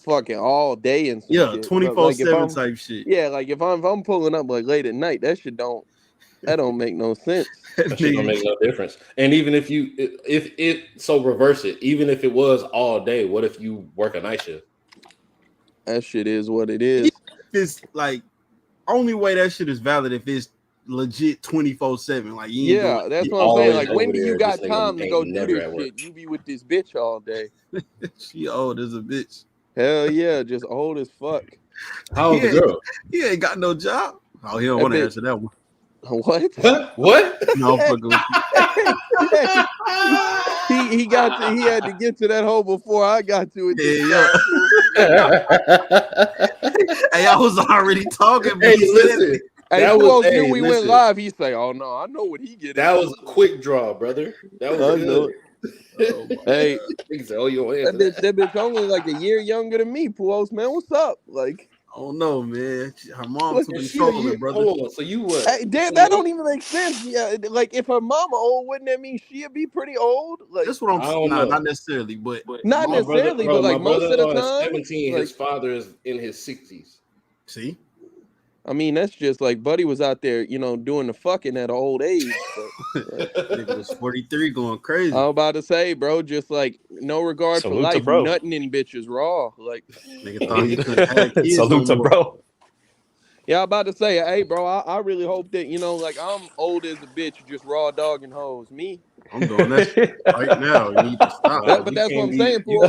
fucking all day and some Yeah, shit. 24/7 type shit. Yeah, like if I'm pulling up like late at night, that don't make no sense. That shit don't make no difference. And even if reverse it, even if it was all day, what if you work a night shift? That shit is what it is. It's like only way that shit is valid if it's legit 24/7. Like yeah, that's what I'm saying. Like when do you got time to go do this shit? You be with this bitch all day. She old as a bitch. Hell yeah, just old as fuck. How old the girl? He ain't got no job. Oh, he don't want to answer that one. What? No, fucking with you. He had to get to that hole before I got to it. Hey, I was already talking. Hey, listen. Hey, knew we went live. He say, "Oh no, I know what he get." That was a quick draw, brother. That was good. Hey, that bitch only like a year younger than me. Puos, man, what's up? Like, I don't know, man. Her mom too controlling, brother. Hold on, so you what? Hey, that don't even make sense. Yeah, like if her mama old, wouldn't that mean she'd be pretty old? Like that's what I'm saying. Not necessarily, but not necessarily, but like most of the time, 17. His father is in his 60s. See. I mean, that's just like Buddy was out there, doing the fucking at an old age. Nigga was 43 going crazy. I'm about to say, bro, just like no regard for life, nothing in bitches raw. Like, nigga thought he couldn't have kids. Salute to bro. Yeah, I'm about to say, hey, bro, I really hope that, like I'm old as a bitch, just raw dogging hoes. Me. I'm doing that shit right now. You need to stop. But that's what I'm saying. You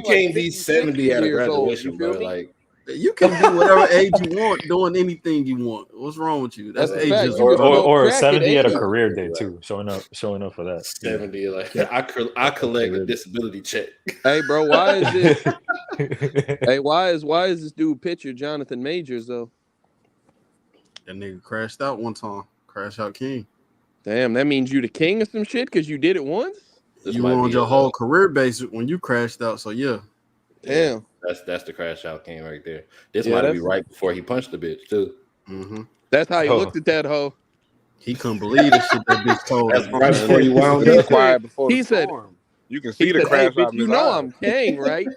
can't be 70 at a graduation, bro. Like. You can do whatever age you want, doing anything you want. What's wrong with you? That's age. Or 70 at a career day too. Showing up for that. 70, like I collect a disability check. Hey, bro, why is this? Hey, why is this dude picture Jonathan Majors though? That nigga crashed out one time. Crash out king. Damn, that means you the king of some shit because you did it once. You were on your whole career base when you crashed out. So yeah. Damn. That's the crash out king right there. This might be right before he punched the bitch too. Mm-hmm. That's how he looked at that hoe. He couldn't believe the shit that bitch told him. That's right before he wound up. He said, "You can see the crash out." You know I'm king, right?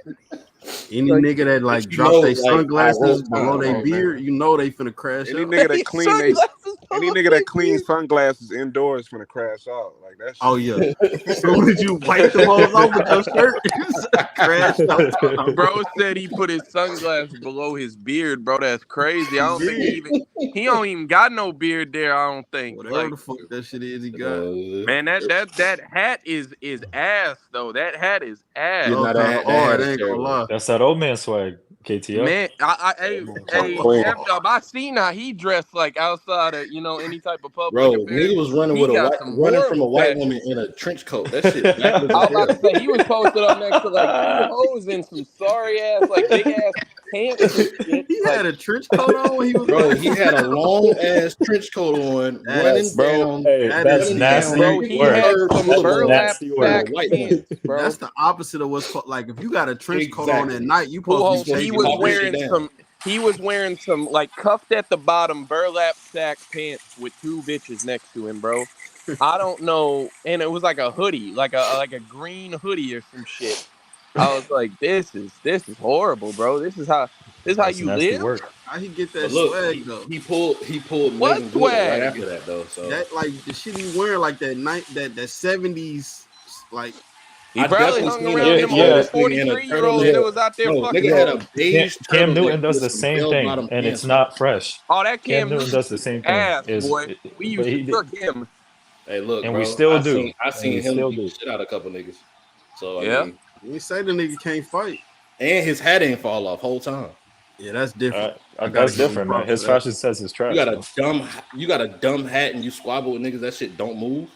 Any nigga that like drop their sunglasses below their beard, you know they finna crash out. Any nigga that cleans sunglasses indoors finna crash out. Like that shit. Oh yeah. As soon as you wipe the holes off with your shirt, crash out. Bro said he put his sunglasses below his beard, bro. That's crazy. I don't think he don't even got no beard there. I don't think. Whatever the fuck that shit is he got. Man, that hat is ass though. That hat is ass. That's that old man swag, KTL. Man, I seen how he dressed like outside of any type of public. Bro, nigga was running from a white woman in a trench coat. That shit. I was about to say he was posted up next to like 2 hoes in some sorry ass like big ass pants. He had a trench coat on when he was. Bro, he had a long ass trench coat on, running down. Hey, that's nasty. Bro, he had some burlap sack pants, bro. That's the opposite of what's like. If you got a trench coat on at night, you supposed to be He was wearing some like cuffed at the bottom burlap sack pants with 2 bitches next to him, bro. I don't know, and it was like a hoodie, like a green hoodie or some shit. I was like, this is horrible, bro. This is how you live. Work. How he get that swag though? He pulled what swag right after that though. So that like the shit he wearing like that 70s like. He probably hung around them old 43-year-olds that was out there fucking. Cam Newton does the same thing, and it's not fresh. Oh, that Cam Newton does the same thing. Boy. We used to cook him. Hey, look, and bro, we still do. I seen him beat the shit out of a couple niggas. So I mean, we say the nigga can't fight, and his hat ain't fall off whole time. Yeah, that's different. That's different, man. His fashion says it's trash. You got a dumb hat and you squabble with niggas. That shit don't move.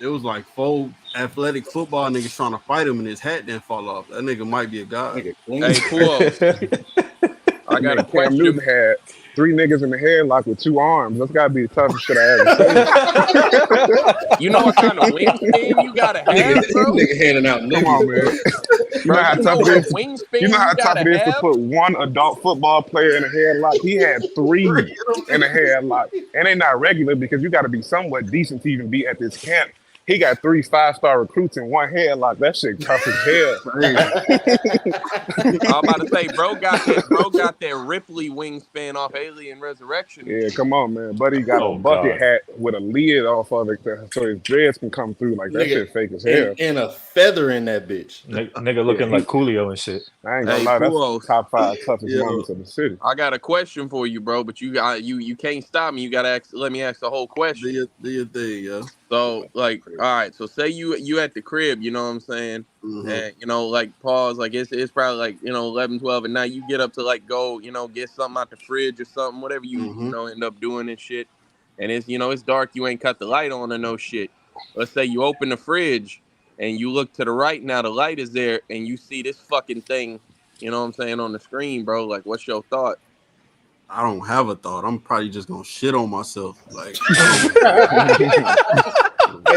It was like 4 athletic football niggas trying to fight him, and his hat didn't fall off. That nigga might be a god. Hey, pull up. I got a Cam Newton had 3 niggas in the headlock with 2 arms. That's gotta be the toughest shit I ever seen. You know what kind of wingspan you gotta have, bro? Nigga handing out niggas. Come on, man. You know how tough it is to put 1 adult football player in a headlock? He had 3 in a headlock. And they not regular because you got to be somewhat decent to even be at this camp He got 3 5-star recruits in one headlock. That shit tough as hell. I'm about to say, bro got that Ripley wingspan off Alien Resurrection. Yeah, come on, man. Buddy got a bucket hat with a lid off of it so his dreads can come through. Like, that shit fake as hell. And a feather in that bitch. Nigga looking like Coolio and shit. I ain't gonna lie, that's top 5 toughest moments of the city. I got a question for you, bro, but you can't stop me. You gotta let me ask the whole question. Do your thing, yo. So, like, all right, so say you at the crib, you know what I'm saying? Mm-hmm. And, you know, like, pause, like, it's probably, like, you know, 11, 12 at night. You get up to, like, go, you know, get something out the fridge or something, whatever you, you know, end up doing and shit. And it's, you know, it's dark. You ain't cut the light on or no shit. Let's say you open the fridge and you look to the right. Now the light is there and you see this fucking thing, you know what I'm saying, on the screen, bro. Like, what's your thought? I don't have a thought. I'm probably just gonna shit on myself. Like, hey,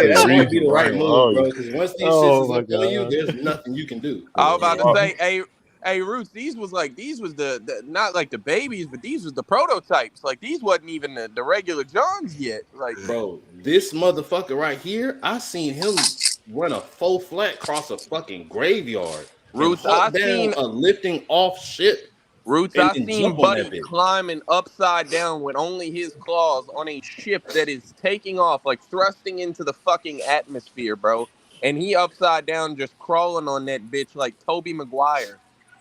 that might be the right move, bro. Because once these shits is up on you, there's nothing you can do. I was about to say, hey, Roots, these was the not like the babies, but these was the prototypes. Like, these wasn't even the regular Johns yet. Like, bro, this motherfucker right here, I seen him run a full flat across a fucking graveyard. Roots, I seen a lifting off ship. Roots, I seen Buddy climbing upside down with only his claws on a ship that is taking off, like thrusting into the fucking atmosphere, bro. And he upside down just crawling on that bitch like Tobey Maguire.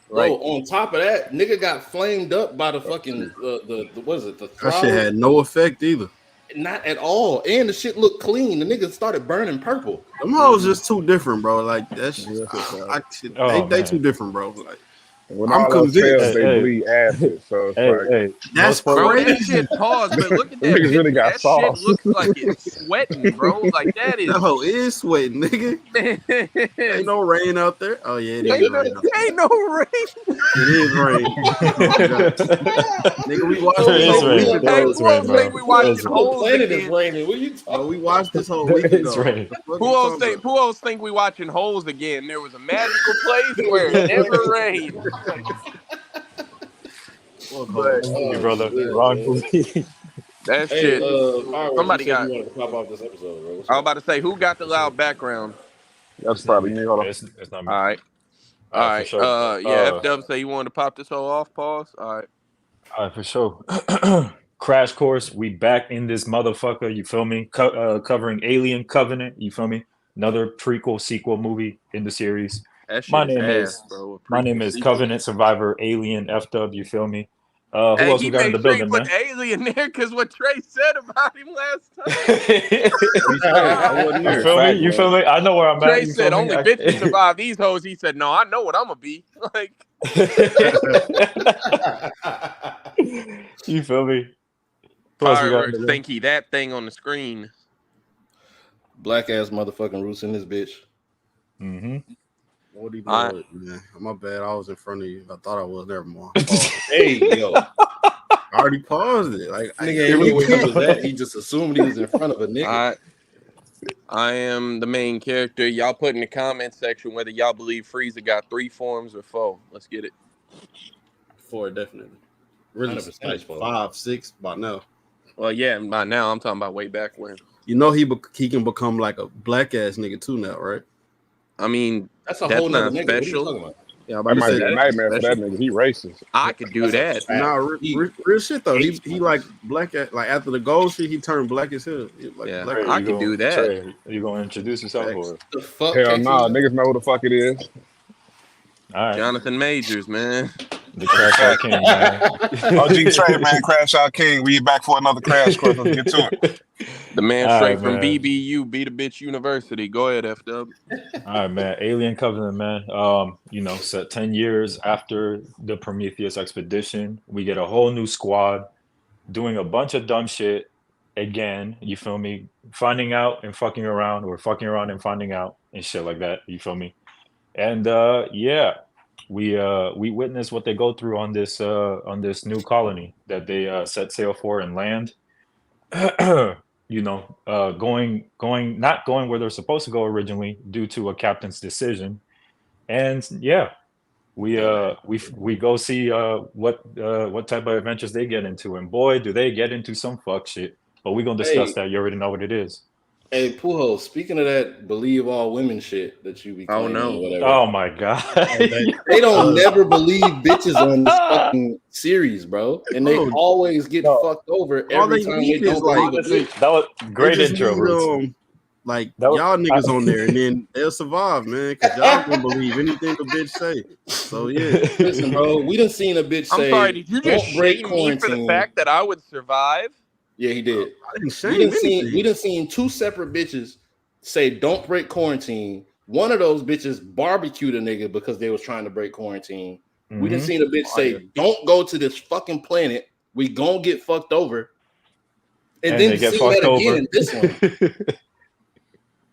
Bro, on top of that, nigga got flamed up by the fucking the what is it? The that shit had no effect either. Not at all. And the shit looked clean. The nigga started burning purple. Them hoes just too different, bro. Like that's they too different, bro. Like, when I'm convinced they bleed acid, so it's that's bro, crazy. that shit pause, but look at that. Niggas really got that sauce. Shit looks like it's sweating, bro. Like that is. That hoe is sweating, nigga. Ain't no rain out there. Oh yeah, it is rain. Ain't no rain. It is rain. Nigga, we watched this whole week ago. Hey, who else think we watching holes planet again? is raining. What you talking? We watched this whole week ago. Who else think we watching holes again? There was a magical place where it never rained. Your brother, wrong movie. That shit. Somebody got. You to pop off this episode, bro. I was about to say, who got the loud background? That's probably me. Hold on. It's not me. All right. Sure. Yeah. F-Dub say you wanted to pop this whole off. Pause. All right, for sure. Crash course. We back in this motherfucker. You feel me? Covering Alien Covenant. You feel me? Another prequel sequel movie in the series. My name is Covenant Survivor Alien F-Dub. You feel me? Who else we got in the building, man? Put Alien there because what Trey said about him last time. You feel me? I know where I'm at. Trey said only bitches survive these hoes. He said, no, I know what I'm gonna be. Like, you feel me? Fireworks, thinky, that thing on the screen. Black ass motherfucking Roots in this bitch. Mm-hmm. What do you do? Man, my bad. I was in front of you. I thought I was. Never mind. Hey, yo. I already paused it. Like, nigga, he just assumed he was in front of a nigga. I am the main character. Y'all put in the comment section whether y'all believe Frieza got 3 forms or 4. Let's get it. 4, definitely. Really, like 5, 6 by now. Well, yeah, by now I'm talking about way back when. You know he can become like a black ass nigga too now, right? I mean, that's whole not nigga. special. Yeah, that might be a nightmare for that nigga. He racist. I could do that. Nah, real shit though. He like black like after the gold shit, he turned black as hell. Like, yeah, I could do that. Trey, you gonna introduce yourself or the fuck? Hell nah, niggas know who the fuck it is. All right. Jonathan Majors, man. The Crash Out King, man. OG Trey, man, Crash Out King. We back for another crash course. Let's get to it. The man straight from BBU, Be the Bitch University. Go ahead, F-Dub. All right, man. Alien Covenant, man. You know, set 10 years after the Prometheus expedition, we get a whole new squad doing a bunch of dumb shit again. You feel me? Finding out and fucking around, or fucking around and finding out and shit like that. You feel me? And yeah. We witness what they go through on this new colony that they set sail for and land. You know, not going where they're supposed to go originally due to a captain's decision. And yeah, we go see what type of adventures they get into, and boy, do they get into some fuck shit. But we're gonna discuss that. You already know what it is. Hey, Pujo, speaking of that believe all women shit that you be Oh, claiming no. or whatever. Oh my god. They don't never believe bitches on this fucking series, bro. And they Bro, always get no. fucked over all every they time need they is don't like believe a Honestly, bitch. that was they great just intro, need Roots. like That was, y'all niggas on there, and then they'll survive, man. Cause y'all gonna believe anything a bitch say. So yeah, Listen, bro, we done seen a bitch I'm say, sorry, did you just "Don't break shame me for the quarantine." fact that I would survive? Yeah, he did. I didn't We shame done anything. seen two separate bitches say, "Don't break quarantine." One of those bitches barbecued a nigga because they was trying to break quarantine. We done Mhm. seen a bitch say, "Don't go to this fucking planet. We gonna get fucked over." And then they get seen that fucked again over. in this one.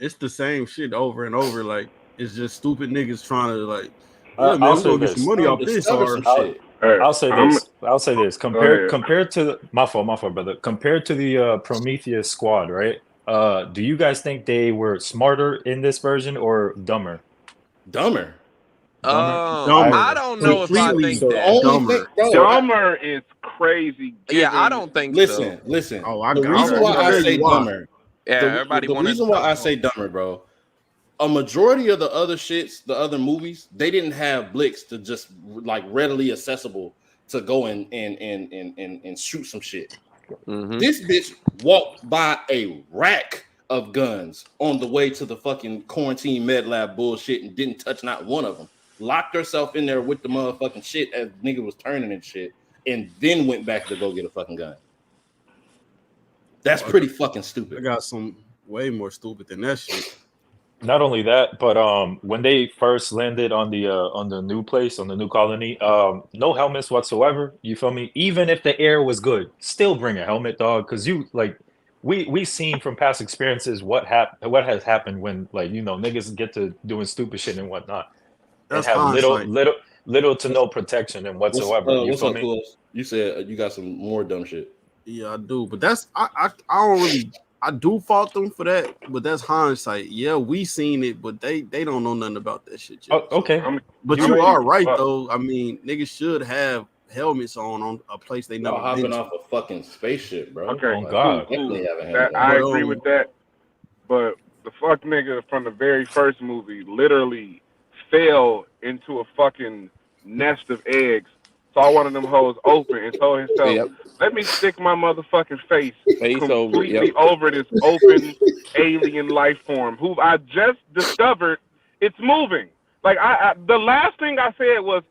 It's the same shit over and over. Like it's just stupid niggas trying to like, yeah, man, I'll we're say gonna get some this. money Trying off to this. discover some Or shit. Hey, I'll say I'm. this. I'll say this. Go ahead. Compared to my fault, brother. Compared to the Prometheus squad, right? Do you guys think they were smarter in this version or dumber? Dumber. Dumber. dumber, I don't know if I completely think The that. only thing, dumber. bro. Dumber is crazy. Yeah, I Given don't think so. Listen. Oh, The I'm reason why gonna I tell say you why. dumber, Yeah, everybody the wanted reason to why talk I about say dumber, bro. A majority of the other shits, the other movies, they didn't have Blix to just like readily accessible to go and shoot some shit. Mhm. This bitch walked by a rack of guns on the way to the fucking quarantine med lab bullshit and didn't touch not one of them. Locked herself in there with the motherfucking shit as nigga was turning and shit, and then went back to go get a fucking gun. That's pretty fucking I stupid. got some way more stupid than that shit. Not only that, but when they first landed on the new place, on the new colony, no helmets whatsoever. You feel me? Even if the air was good, still bring a helmet, dog. Because you like, we seen from past experiences what has happened when like niggas get to doing stupid shit and whatnot, and That's have hindsight. little to What's no protection and whatsoever. You what's feel up, me? cool? You said you got some more dumb shit. Yeah, I do. But that's I don't really I do fault them for that, but that's hindsight. Yeah, we seen it, but they don't know nothing about that shit yet. Oh, So. okay. I'm. But You you right. are right Fuck. though. I mean, niggas should have helmets on a place they Y'all never been hopping to. off a fucking spaceship, bro. Okay. Oh Like, Cool. God. Cool. definitely have a helmet That on. I But agree with that. But the fuck nigga from the very first movie literally fell into a fucking nest of eggs, saw one of them hoes open, and told himself, Yep. "Let me stick my motherfucking face Face over. completely Yep. over this open alien life form, who I just discovered it's moving." Like the last thing I said was,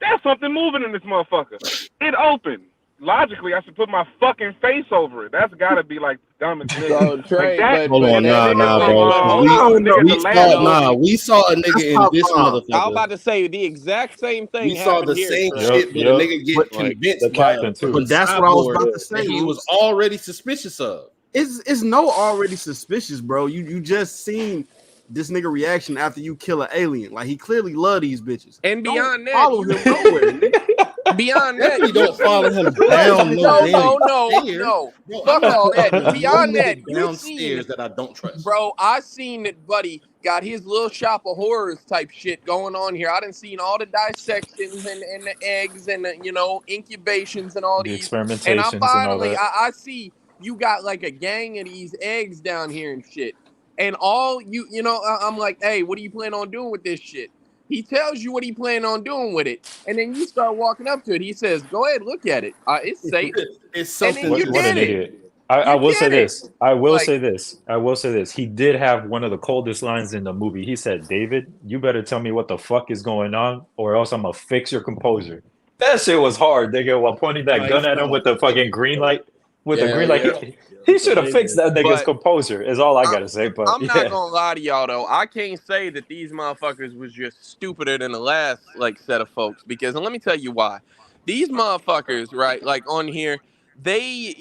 "There's something moving in this motherfucker." It opened. Logically, I should put my fucking face over it. That's got to be like the dumbest nigga. So Like Trey, that. Hold on, That nigga from but hold on. nigga we the last movie. saw a That's nigga in top this five. I was motherfucker. about to say the exact same We thing saw happened the here, same Trey. shit, but a nigga But get Like convinced the by a captain too. fucking But that's what I was cyborg about to say. that he was Roots. already suspicious of. It's no already suspicious, bro. You just seen this nigga reaction after you kill an alien. Like he clearly love these bitches. and Don't beyond that, follow him nowhere, nigga. beyond that, Definitely don't follow him down no no, damn no, stairs. no. Bro, Fuck I'm not all that. following no Beyond that, nigga you seen, downstairs that I don't trust. bro. I seen that Buddy got his little shop of horrors type shit going on here. I done seen all the dissections and the eggs and the, incubations and all The these. And I experimentations and all finally, that. I see you got like a gang of these eggs down here and shit. And all I'm like, hey, what are you planning on doing with this shit? He tells you what he planning on doing with it, and then you start walking up to it. He says, "Go ahead, look at it. It's safe." It's And then something you to What an did it. idiot. I You will say did it. this. I will Like, say this. I will say this. He did have one of the coldest lines in the movie. He said, "David, you better tell me what the fuck is going on, or else I'm gonna fix your composure." That shit was hard, nigga. While pointing that gun at him with the fucking green light, yeah. he should have fixed that nigga's But composure. Is all I gotta say. But I'm not yeah, gonna lie to y'all though. I can't say that these motherfuckers was just stupider than the last set of folks because, and let me tell you why. These motherfuckers, right, like on here, they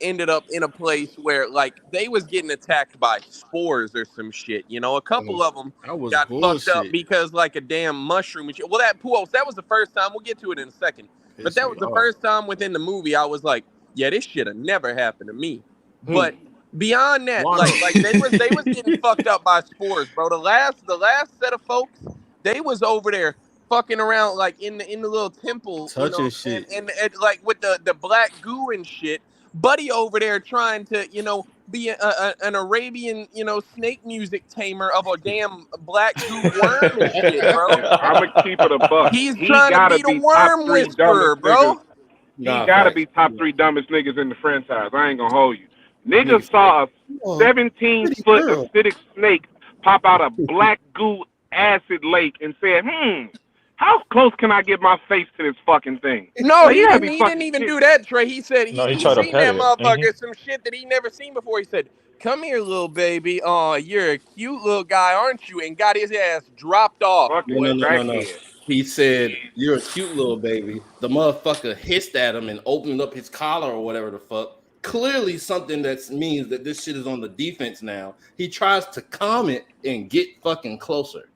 ended up in a place where like they was getting attacked by spores or some shit. A couple of them That was got fucked up bullshit. because like a damn mushroom and shit. Well, that was the first time. We'll get to it in a second. But Pissed that me was the off. first time within the movie I was like, yeah, this shit have never happened to me. Hmm. But beyond that, Why like they was getting fucked up by spores, bro. The last set of folks, they was over there fucking around like in the little temple, touching and, shit. and like with the black goo and shit. Buddy over there trying to, be an Arabian, snake music tamer of a damn black goo worm and shit, bro. I'm gonna keep it a buck. He's He trying to gotta be the be top worm 3 whisperer, dumbest bro. niggas. Nah, He gotta facts. be top 3 dumbest niggas in the franchise. I ain't gonna hold you. Niggas Niggas saw a Oh, 17 pretty foot girl. acidic snake pop out of black goo acid lake and said, how close can I get my face to this fucking thing? No, Like, he you gotta didn't. be He didn't fucking even shit. do that, Trey. He said No, he he tried to seen pet that it. motherfucker some shit that he never seen before. He said, "Come here, little baby. Oh, you're a cute little guy, aren't you?" And got his ass dropped off. Fucking Boy. No. crackhead. He said, "You're a cute little baby." The motherfucker hissed at him and opened up his collar or whatever the fuck. Clearly, something that means that this shit is on the defense now. He tries to calm it and get fucking closer.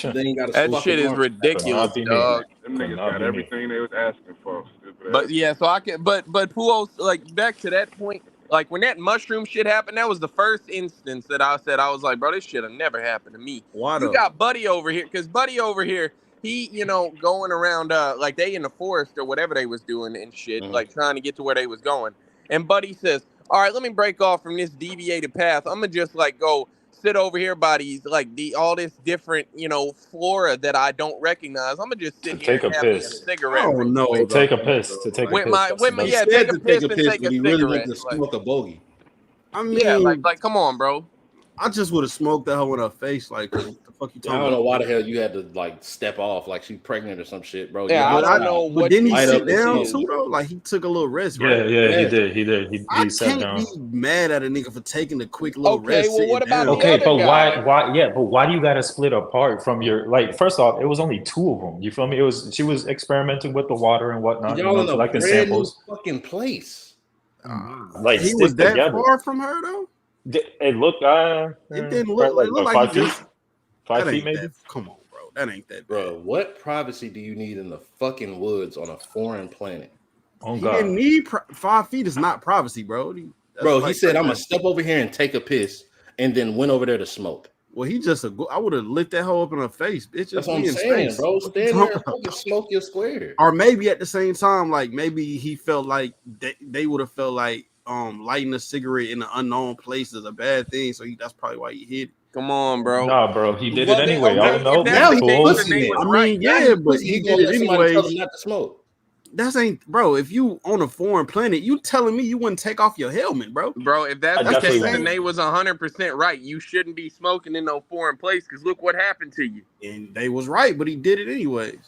Then he got a That fucking shit is arm. ridiculous, not be me. dog. Them Could niggas not got be me. everything they was asking for. Stupid ass. But yeah, so I can. But Puos, like back to that point, like when that mushroom shit happened, that was the first instance that I said I was like, bro, this shit'll never happen to me. Why You though? got Buddy over here, because Buddy over here, he going around like they in the forest or whatever they was doing and shit, Mhm. like trying to get to where they was going. And Buddy says, all right, let me break off from this deviated path. I'm gonna just like go sit over here by these like all this different flora that I don't recognize. I'm gonna just sit here Take a and have me a piss. I cigarette real don't know quick. about Take a that, piss. though. To take a Like, piss. That's the best. yeah, He take said a to piss take a and piss, take a but he really went cigarette. to Like, smoke a bogey. I mean, yeah, like come on, bro. I just would have smoked that hoe in her face. Like, what the fuck you I talking don't know about? why the hell you had to like step off like she's pregnant or some shit, bro. Yeah, You I But don't I- know But what didn't he light sit up the down scene. too though? Like he took a little rest, Yeah, right? yeah, Yeah. he did. He did. I He sat can't down. be mad at a nigga for taking a quick little Okay, rest. well, sitting what about down. the Okay, other but guy? why do you gotta split apart from your like? First off, it was only 2 of them. You feel me? She was experimenting with the water and whatnot. Y'all in a collecting brand new samples. fucking place. Like He was stick that together. far from her though. It looked. It didn't probably look. It looked like he 5 feet. just. 5 That feet ain't maybe. that. Come on, bro. That ain't that bad. Bro, what privacy do you need in the fucking woods on a foreign planet? Oh He God. didn't need 5 feet. Is not privacy, bro. Bro, he said, I'm gonna step over here and take a piss, and then went over there to smoke. Well, he just I would have lit that hoe up in her face, bitch. That's It's what I'm me in saying, space. bro. What you Stand there talking and about? fucking smoke your square. Or maybe at the same time, like maybe he felt like they would have felt like lighting a cigarette in an unknown place is a bad thing. So that's probably why he hid it. Come on, bro. Nah, bro. He did Well, it then, anyway. okay, I don't know. if that's the Now case, he's then they pussy was then. I right. mean, Now yeah, he's but pussy, he gonna did it let somebody tell him anyways. not to smoke. That's ain't, bro. If you on a foreign planet, you telling me you wouldn't take off your helmet, bro? Bro, if that's I the definitely case, then won't. they was 100% right. You shouldn't be smoking in no foreign place because look what happened to you. And they was right, but he did it anyways.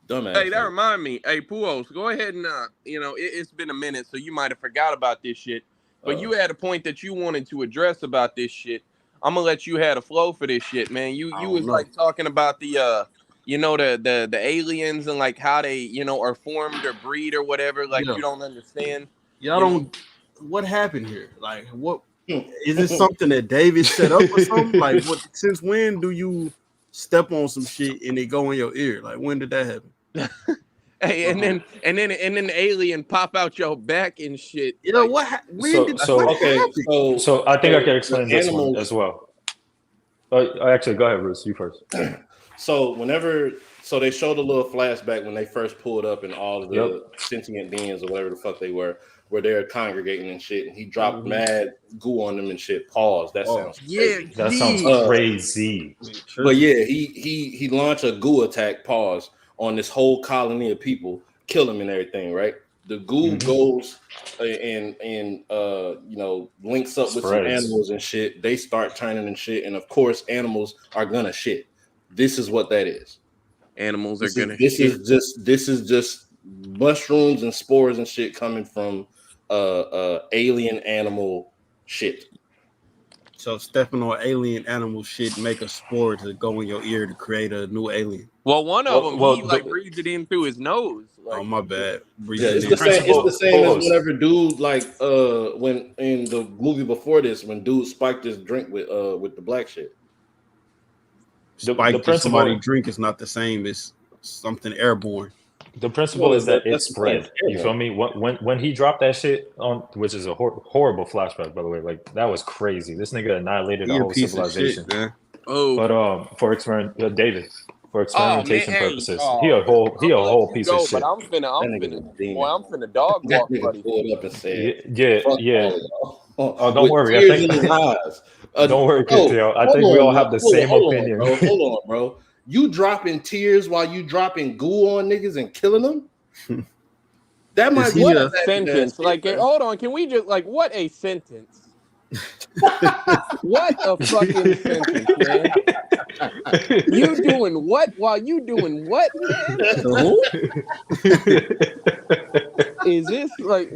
Dumbass. Hey, that nigga. remind me. Hey, Puos, go ahead and it's been a minute, so you might have forgot about this shit. But you had a point that you wanted to address about this shit. I'm gonna let you have a flow for this shit, man. You I was don't know. like talking about the the aliens and like how they are formed or breed or whatever. Like Yeah. you don't understand. Y'all You don't. What happened here? Like, what is this something that David set up or something? Like, what? Since when do you step on some shit and it go in your ear? Like, when did that happen? Hey, and then the alien pop out your back and shit. You know Like, what? When So- did so- what Okay, happened? So I think I can the explain this one animals- as well. Actually, go ahead, Bruce. You first. So they showed a little flashback when they first pulled up and all of the sentient beings or whatever the fuck they were there congregating and shit, and he dropped mad goo on them and shit. Pause. That sounds crazy. That sounds crazy. But yeah, he launched a goo attack, pause, on this whole colony of people, kill them and everything, right? The goo goes and links up with some Spreads. animals and shit. They start turning and shit, and of course, animals are gonna shit. This is what that is. animals are gonna. This is just mushrooms and spores and shit coming from alien animal shit. So stepping on alien animal shit make a spore to go in your ear to create a new alien. Well, one of them Well, he breathes it in through his nose. Like, Oh my bad. Breathe Yeah, it it's in. the same. It's the same as Pause. whenever dude when in the movie before this when dude spiked his drink with the black shit. The Spike that principle- somebody drink is not the same as something airborne. The principle Well, is that it that's the spread. thing. You feel me? When he dropped that shit on, which is a horrible flashback, by the way. Like that was crazy. This nigga annihilated He a a whole piece of civilization. shit, man. oh, But for David, for experimentation man, hey, purposes, oh, he a whole I'm gonna let you piece go, of shit. But I'm That nigga's a demon. finna dog That walk, nigga buddy. pulled up and said, Yeah, "Fuck yeah. all y'all." don't with worry. I tears think in his eyes. don't worry, Bro, KTL. I hold think we on, all bro. have the same opinion. Hold on, bro. You dropping tears while you dropping goo on niggas and killing them? That might Is be he What some a happy ass sentence! shit, Like, man. hold on, can we just like what a sentence? What a fucking sentence, man! You doing what while you doing what, man? Who? Is this like?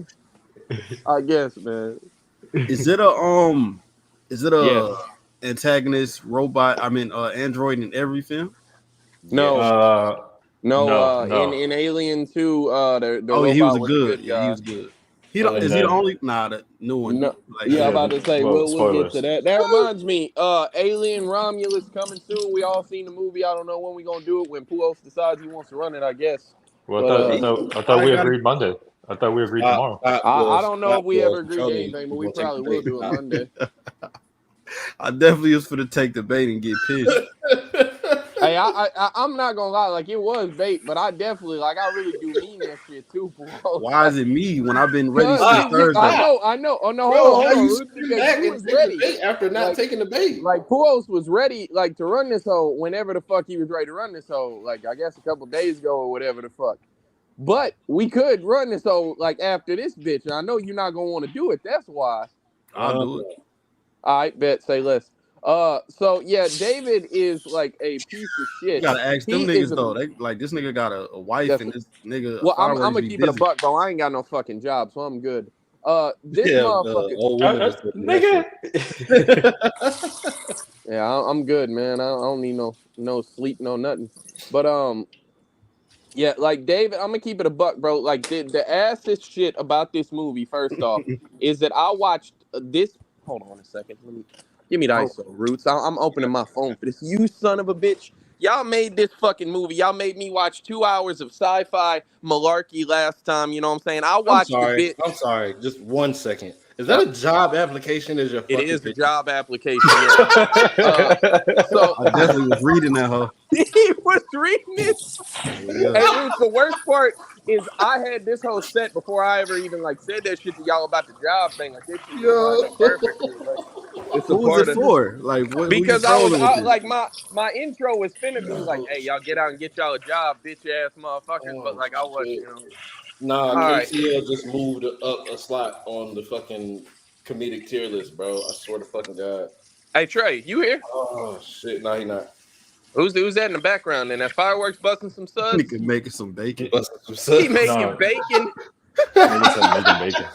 I guess, man. Is it Yes. antagonist robot? I mean, android in every film? No. Yes. No. In no. Alien 2, the Oh, yeah, he was robot a was a good. good Yeah, he guy. was good. And Is he the then only? Nah, the new one. No. Like, Yeah, I'm yeah, about to say well, we'll get to spoilers. that. That reminds me, Alien Romulus coming soon. We all seen the movie. I don't know when we gonna do it. When Puos decides he wants to run it, I guess. Well, But I thought I we got agreed Monday. I thought we agreed tomorrow. I don't know if we ever agreed to Charlie anything, but was we gonna take probably the will bait. do it Monday. I definitely was for to take the bait and get pissed. Hey, I'm not gonna lie, like it was bait, but I definitely like I really do mean that shit too, Puos. Why is it me when I've been ready Cause since I Thursday? know. Oh no, Bro, hold how on, you Ruth, spin because back you and was take ready. the bait after not Like, taking the bait? like Puos was ready, like to run this hoe whenever the fuck he was ready to run this hoe. Like I guess a couple days ago or whatever the fuck. But we could run this hoe like after this bitch. And I know you're not gonna want to do it. That's why. I'll do it. All right, bet. Say less. So yeah, David is like a piece of You shit. gotta ask them He is niggas a though. They like this nigga got a wife that's and this nigga well. I'm fireworks gonna be keep it a busy. buck, bro. I ain't got no fucking job, so I'm good. This Yeah, motherfucker. old woman just told me that Nigga. Yeah, I'm good, man. I don't need no sleep, no nothing. But yeah, like David, I'm gonna keep it a buck, bro. Like the assest shit about this movie, first off, is that I watched this. Hold on a second. Let me give me the Oh, ISO roots. I'm opening my phone for this. You son of a bitch. Y'all made this fucking movie. Y'all made me watch 2 hours of sci-fi malarkey last time. You know what I'm saying? I I'm watched the sorry. bit. I'm sorry. Just 1 second. Is that a job application? Is your It fucking is a picture? job application. Yeah. So I definitely was reading that hoe. he was reading it. Yeah. Hey, Roots, the worst part is I had this whole set before I ever even like said that shit to y'all about the job thing. Like this shit just lined up perfectly. Like it's a Who was part it of for? Like what who you because I was trolling with out this? like my intro was finna be like, hey, y'all get out and get y'all a job, bitch ass motherfuckers. But Oh, like I wasn't, shit. you know. Nah, All right. KTL just moved up a slot on the fucking comedic tier list, bro. I swear to fucking God. Hey Trey, you here? Oh shit, no, he not. Who's that in the background? And that fireworks busting some suds? Nigga making some bacon. Busting some He suds. making No. bacon. Nigga said making bacon.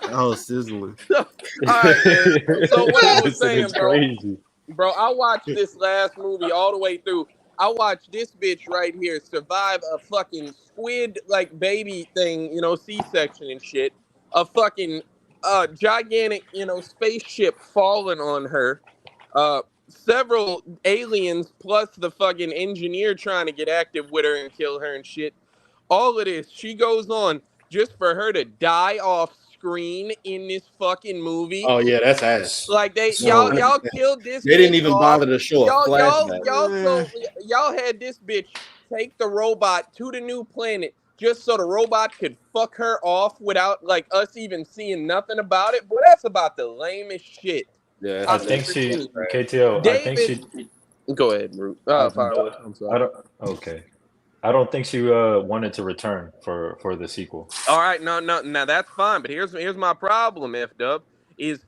That hoe sizzling. All right, man. So what I was This saying, nigga's bro. crazy. Bro, I watched this last movie all the way through. I watched this bitch right here survive a fucking squid like baby thing, you know, C-section and shit. A fucking gigantic, you know, spaceship falling on her. Several aliens plus the fucking engineer trying to get active with her and kill her and shit. All of this, she goes on just for her to die off screen in this fucking movie. Oh yeah, that's ass. Like So y'all killed this They didn't bitch even off. bother to show a flashback. Y'all had this bitch take the robot to the new planet just so the robot could fuck her off without like us even seeing nothing about it. Boy, that's about the lamest shit Yeah, I I've think ever she seen. KTO. I think David, she. go ahead, Root. I, Fireworks. I'm I sorry. don't. Okay. I don't think she wanted to return for the sequel. All right, no, now that's fine. But here's my problem. F Dub is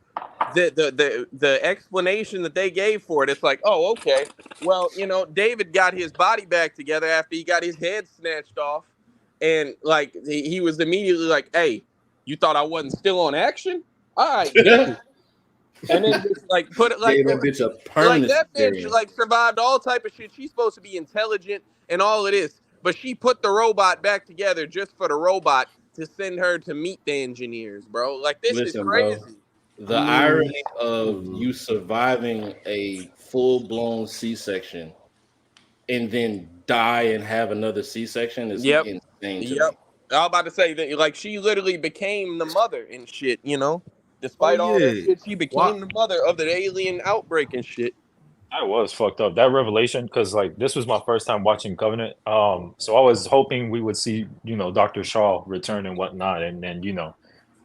the explanation that they gave for it. It's like, oh, okay. Well, you know, David got his body back together after he got his head snatched off, and like he was immediately like, hey, you thought I wasn't still on action? All right, good. And then just like put it like gave that bitch a like permanent that bitch experience. like survived all type of shit. She's supposed to be intelligent and all of this, but she put the robot back together just for the robot to send her to meet the engineers, bro. Like this is Listen, crazy. bro. The irony of you surviving a full-blown C-section and then die and have another C-section is Yep. insane to Yep. me. I was about to say that like she literally became the mother and shit, you know? Despite Oh, all that yeah. shit, she became the mother of the alien outbreak and shit. I was fucked up. That revelation, because like this was my first time watching Covenant. So I was hoping we would see, Dr. Shaw return and whatnot, and then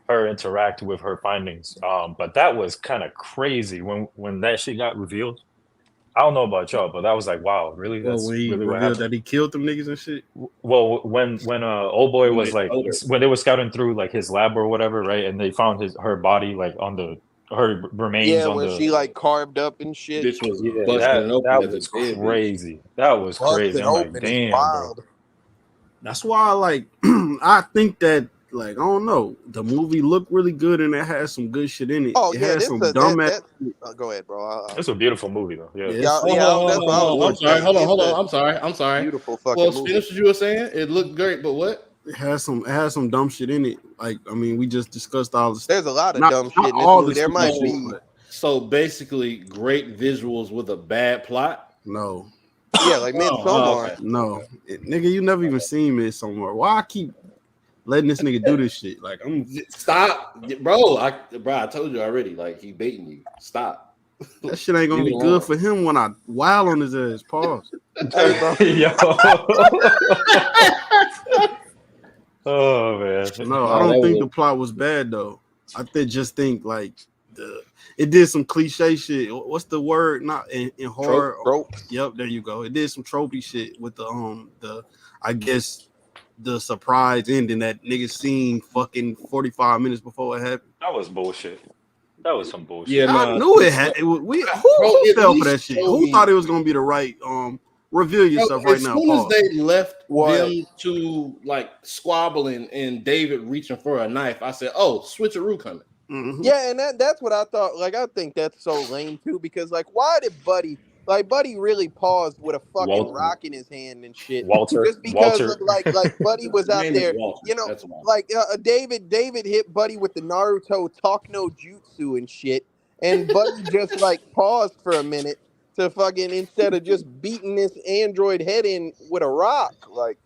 her interact with her findings. But that was kind of crazy when that shit got revealed. I don't know about y'all, but that was like, wow, really? Well, That's when he really what revealed happened. that he killed them niggas and shit. Well, when old boy When was they like told her. when they were scouting through like his lab or whatever, right? And they found her body like on her remains Yeah, on where the she like carved up and shit. Bitch was yeah busting it open that as a was dead bitch. crazy. That was crazy. Busted I'm like, open is damn, bro. wild. That's why, like, I think that, like, I don't know, the movie looked really good and it had some good shit in it. Oh It yeah, had this some that dumbass. that. Go ahead, bro. It's a beautiful movie though. Yeah. Yes, Yeah, that's what I was I'm gonna sorry. say. Hold It's on. a I'm sorry. beautiful Well, fucking movie. finish what you were saying. It looked great, but what? it had some dumb shit in it. Like, I mean, we just discussed all this. There's a lot of Not dumb not shit in this all movie. the There stupid might shit, be. but So basically, great visuals with a bad plot. no, Yeah, like Midsommar. Okay. no, nigga, you never even seen me somewhere. Why I keep letting this nigga do this shit? Like, Stop, bro. I told you already. Like he baiting you. Stop. that shit ain't gonna Leave be it good alone. for him when I wild on his ass. Pause. Hey, bro. Yo. Oh man. No, I No, don't that think was the plot was bad though. Just think like it did some cliche shit. What's the word? Not in horror. Tropes. Yep, there you go. It did some tropey shit with the I guess the surprise ending that niggas seen fucking 45 minutes before it happened. That was bullshit. That was some bullshit. yeah. I Nah, knew it had. We who at fell for least that shit? show Who me- thought it was gonna be the right reveal Bro, yourself right as now? soon as Pause. they left What? them to like squabbling and David reaching for a knife, I said, "Oh, switcheroo coming." Mhm. Yeah, and that's what I thought. Like, I think that's so lame too, because like, why did Buddy really paused with a fucking Walt, rock in his hand and shit, just because Walter. like Buddy was His out name is there, Walter. you know, That's why. like David hit Buddy with the Naruto talk no jutsu and shit, and Buddy just like paused for a minute to fucking instead of just beating this android head in with a rock, like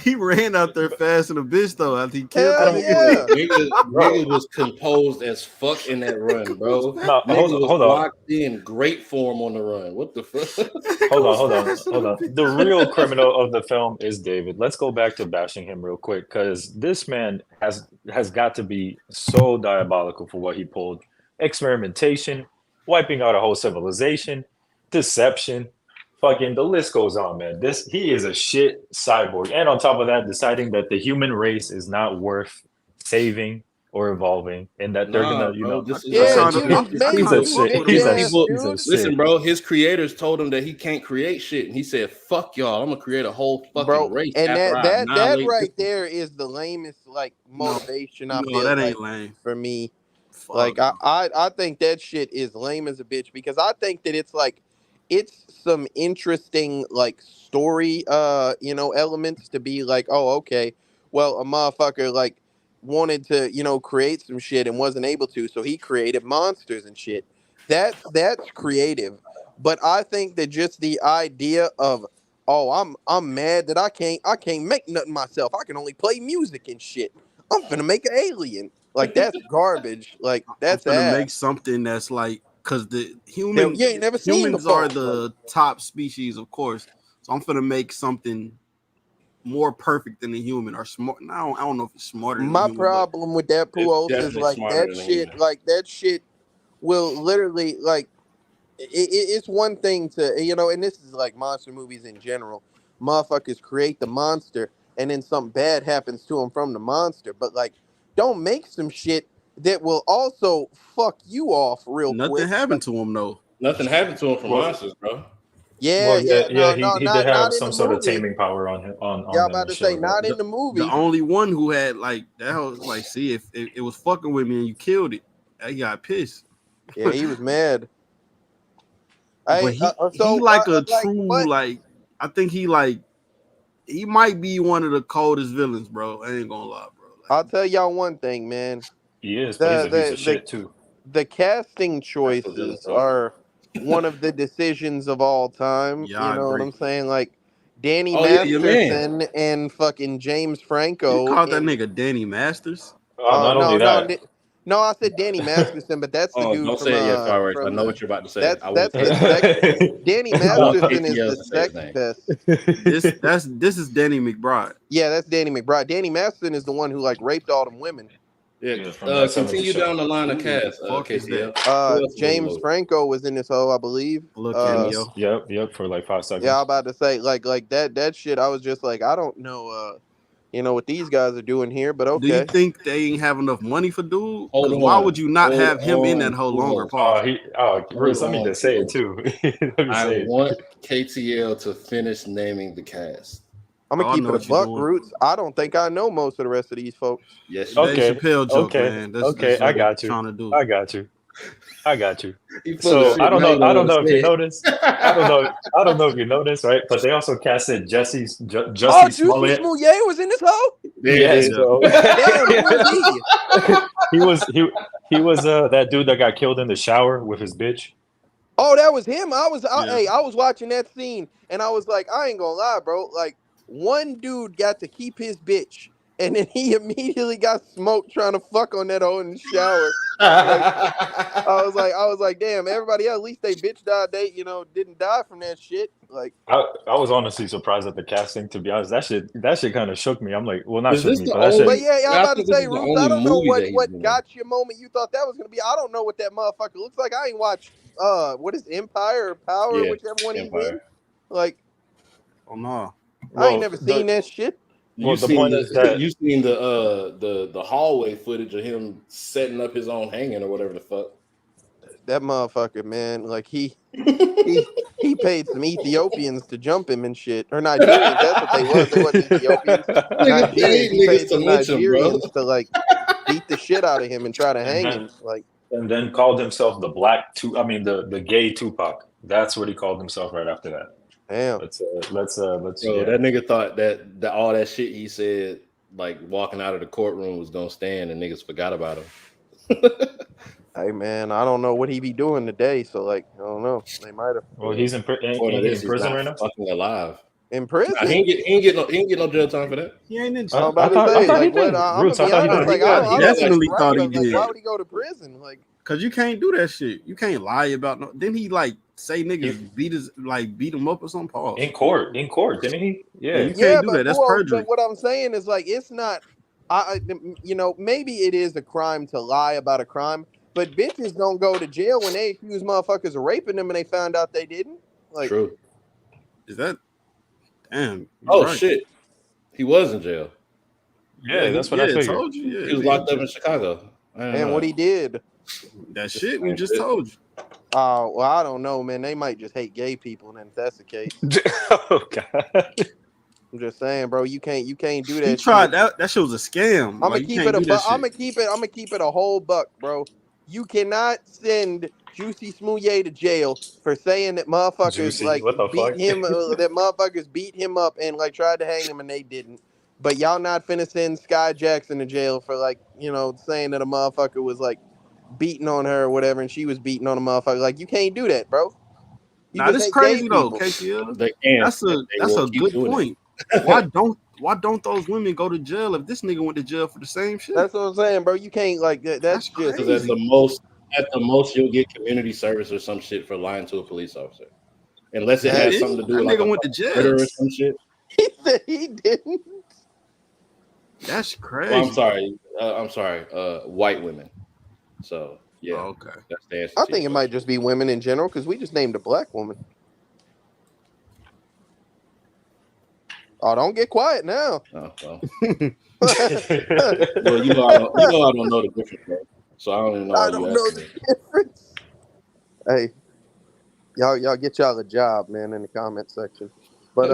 He ran out there fast and a bitch though after he killed hell that yeah. Nigga was composed as fuck in that run, bro. No, Nigga was hold on. locked in great form on the run. What the fuck? Hold on. The real criminal of the film is David. Let's go back to bashing him real quick because this man has got to be so diabolical for what he pulled. Experimentation, wiping out a whole civilization, deception, fucking the list goes on, man. He is a shit cyborg. And on top of that, deciding that the human race is not worth saving or evolving and that they're Nah, gonna, bro, this is Yeah, kinda- humans I made he's kinda a you fuck shit. with bitch He's a ass people- he's a dude. shit. Listen, bro, his creators told him that he can't create shit, and he said, "Fuck y'all, I'm gonna create a whole fucking Bro, race and after I that annihilate right this one." there is the lamest like motivation I No, feel that like ain't lame. for me. Fuck. Like I think that shit is lame as a bitch because I think that it's some interesting like story elements to be like, oh okay, well a motherfucker like wanted to, create some shit and wasn't able to, so he created monsters and shit. That's creative. But I think that just the idea of oh I'm mad that I can't make nothing myself. I can only play music and shit. I'm finna make an alien. Like that's garbage. Like I'm that's gonna ass. make something that's like because the Hell, you ain't never seen humans before. are the top species, of course. So I'm gonna make something more perfect than a human or smart. I don't know if it's smarter than a My human, but problem with that It's Puos is definitely like smarter than a human. that shit will literally like it's one thing to and this is like monster movies in general. Motherfuckers create the monster and then something bad happens to them from the monster, but like don't make some shit that will also fuck you off real nothing quick. happened to him though. Nothing happened to him from Well- monsters, bro. Yeah, he did have not in some the sort of movie. taming power on him on Yeah, I'm them about and to shit say like not that. in the movie. The only one who had like that was like, see if it was fucking with me and you killed it, I got pissed. Yeah, he was mad. But he like a true what? like I think he might be one of the coldest villains, bro. I ain't gonna lie, bro. I'll tell y'all one thing, man. He is, but he's a piece of The shit too. the casting That's choices what are one of the decisions of all time. Yeah, You I know what agree. I'm saying? Like Danny Oh, yeah, your man. Masterson and fucking James You Franco. called that nigga Danny Masters? Not only that, No, I said Danny Masterson, but that's the Oh, dude don't from say it yet, Fireworks. I from know the what you're about to say. that's I want the sex. Danny I want Masterson is ATL the to say his sex name. pest. This is Danny McBride. Yeah, that's Danny McBride. Danny Masterson is the one who like raped all them women. Yeah. from that 70s Continue show. down the line of Who the cast. fuck is KTL. that? Who else was James low? Franco was in this hoe, I believe. A little Uh, cameo. Yep, for like 5 seconds. yeah, I'm about to say like that shit. I was just like, I don't know, what these guys are doing here, but Do you okay. think they ain't have enough money for dude? Hold Because why on. would you not Hold have him in on, that whole Kubo. longer pause? Bruce, let me on, just say it Kubo. too. Let me I say it. want KTL to finish naming the cast. I'm gonna I keep know it a what you're buck, doing. Roots. I don't think I know most of the rest of these folks. Yes, you Dave do. Okay, Chappelle joke, okay, man. That's okay. I what got he's you. trying to do. I got you. I got you. He full of So shit. I don't Now know. you I don't wanna know if say you it. noticed. I don't know. I don't know if you noticed, right? But they also casted Jesse Oh, Juicy Smollett. Smouye was in this hoe. There it Yes, is. bro. Damn, who was he? he was that dude that got killed in the shower with his bitch. Oh, that was him. I Yeah. was watching that scene and I was like, I ain't gonna lie, bro. Like, one dude got to keep his bitch, and then he immediately got smoked trying to fuck on that hoe in the shower. Like, I was like, damn. Everybody else, at least they bitch died. They, didn't die from that shit. Like, I was honestly surprised at the casting. To be honest, that shit kind of shook me. I'm like, well, not Is shook this me, the but that shit. but only? yeah, I'm I about to think this say, is the Roots. I only don't know movie that he's what been in. got your moment. You thought that was gonna be. I don't know what that motherfucker looks like. I ain't watched what is Empire or Power, Yeah, whichever one he's Empire. in. Like, Oh no. I ain't Well, never seen that shit. well, the point is that You seen the hallway footage of him setting up his own hanging or whatever the fuck. That motherfucker, man. Like he paid some Ethiopians to jump him and shit, or Nigerians. That's what they was. They wasn't Ethiopians. Nigga Nigerians. paid He niggas paid to some lynch him, bro. Nigerians to like beat the shit out of him and try to and hang then him. Like, and then called himself the black I mean the gay Tupac. That's what he called himself right after that. damn. Let's Bro, that nigga thought that all that shit he said, like walking out of the courtroom, was gonna stand, and niggas forgot about him. Hey man, I don't know what he be doing today. So like, I don't know. They might have Well, he's in ain't According to he this, in he's prison not right now? fucking alive. in Nah, prison. he ain't get no jail time for that. He ain't in I'm jail. about to I say, thought he like, what? did. I'm gonna Roots, I be thought he honest. did. Like, I He don't definitely like, thought he right, but, like, did. why would he go to prison? Like, Cause you can't do that shit. You can't lie about no. Didn't he like say niggas beat him up or something? Pause. In court, didn't he? Yeah, Yeah. you yeah, can't do that. but That's well, perjury. but what I'm saying is like, it's not. Maybe it is a crime to lie about a crime, but bitches don't go to jail when they accuse motherfuckers of raping them and they found out they didn't. Like, True. Is that damn? You're Oh right. shit, he was in jail. Yeah, that's what I figured. told you. Yeah, He was locked up in Chicago. and what he did. that shit we just told you. Oh, well, I don't know, man. They might just hate gay people, and then if that's the case, Oh god. I'm just saying, bro. You can't do that. He tried shit. that shit was a scam. I'm gonna Like, you keep can't it do that I'm shit. gonna keep it a whole buck, bro. You cannot send Juicy Smouye to jail for saying that motherfuckers Juicy. What the beat fuck? him, that motherfuckers beat him up and like tried to hang him and they didn't. But y'all not finna send Sky Jackson to jail for like saying that a motherfucker was like beating on her or whatever and she was beating on a motherfucker. Like, you can't do that, bro. You Now just this hate gay crazy though, people. KTL. They can. That's They will a keep good doing point. Why don't those women go to jail if this nigga went to jail for the same shit? That's what I'm saying, bro. You can't like that. That's just Because at the most, you'll get community service or some shit for lying to a police officer, unless it has something to do That with like nigga a went to jail. murder or some shit. he said he didn't. That's crazy. Well, I'm sorry. White women. So yeah, okay. that's the answer. I think it might just be women in general because we just named a black woman. Oh, don't get quiet now. Oh, well. Well, you know I don't know the difference, bro. So I don't even know. I don't know the difference. Hey, y'all get y'all a job, man, in the comment section. But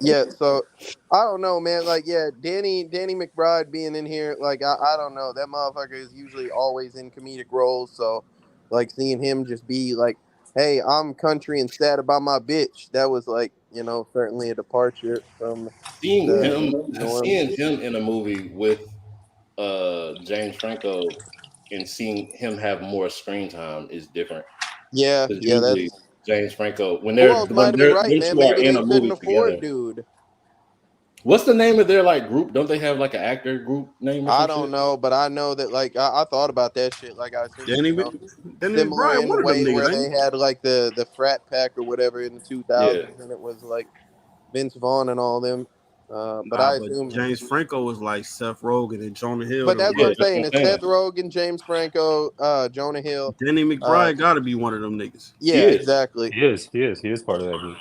yeah, so I don't know, man. Like, yeah, Danny McBride being in here, like, I don't know. That motherfucker is usually always in comedic roles, so like seeing him just be like, "Hey, I'm country and sad about my bitch." That was like, certainly a departure from seeing him in a movie with James Franco and seeing him have more screen time is different. Yeah, Usually that's. James Franco when Who else might have been right, those man? two are Maybe in they a couldn't movie afford together. dude. What's the name of their like group? Don't they have like an actor group name or I some don't shit? know, but I know that like I thought about that shit. Like, I assume Danny similar McBride, in the one of them way where niggas, they ain't had like the frat pack or whatever in the 2000s, and it was like Vince Vaughn and all them. But I But assume. James Franco was like Seth Rogen and Jonah Hill. But that's Yeah, what I'm that's saying. what I'm It's saying. Seth Rogen, James Franco, Jonah Hill. Danny McBride got to be one of them niggas. Yeah, He is. exactly. He is part of that group.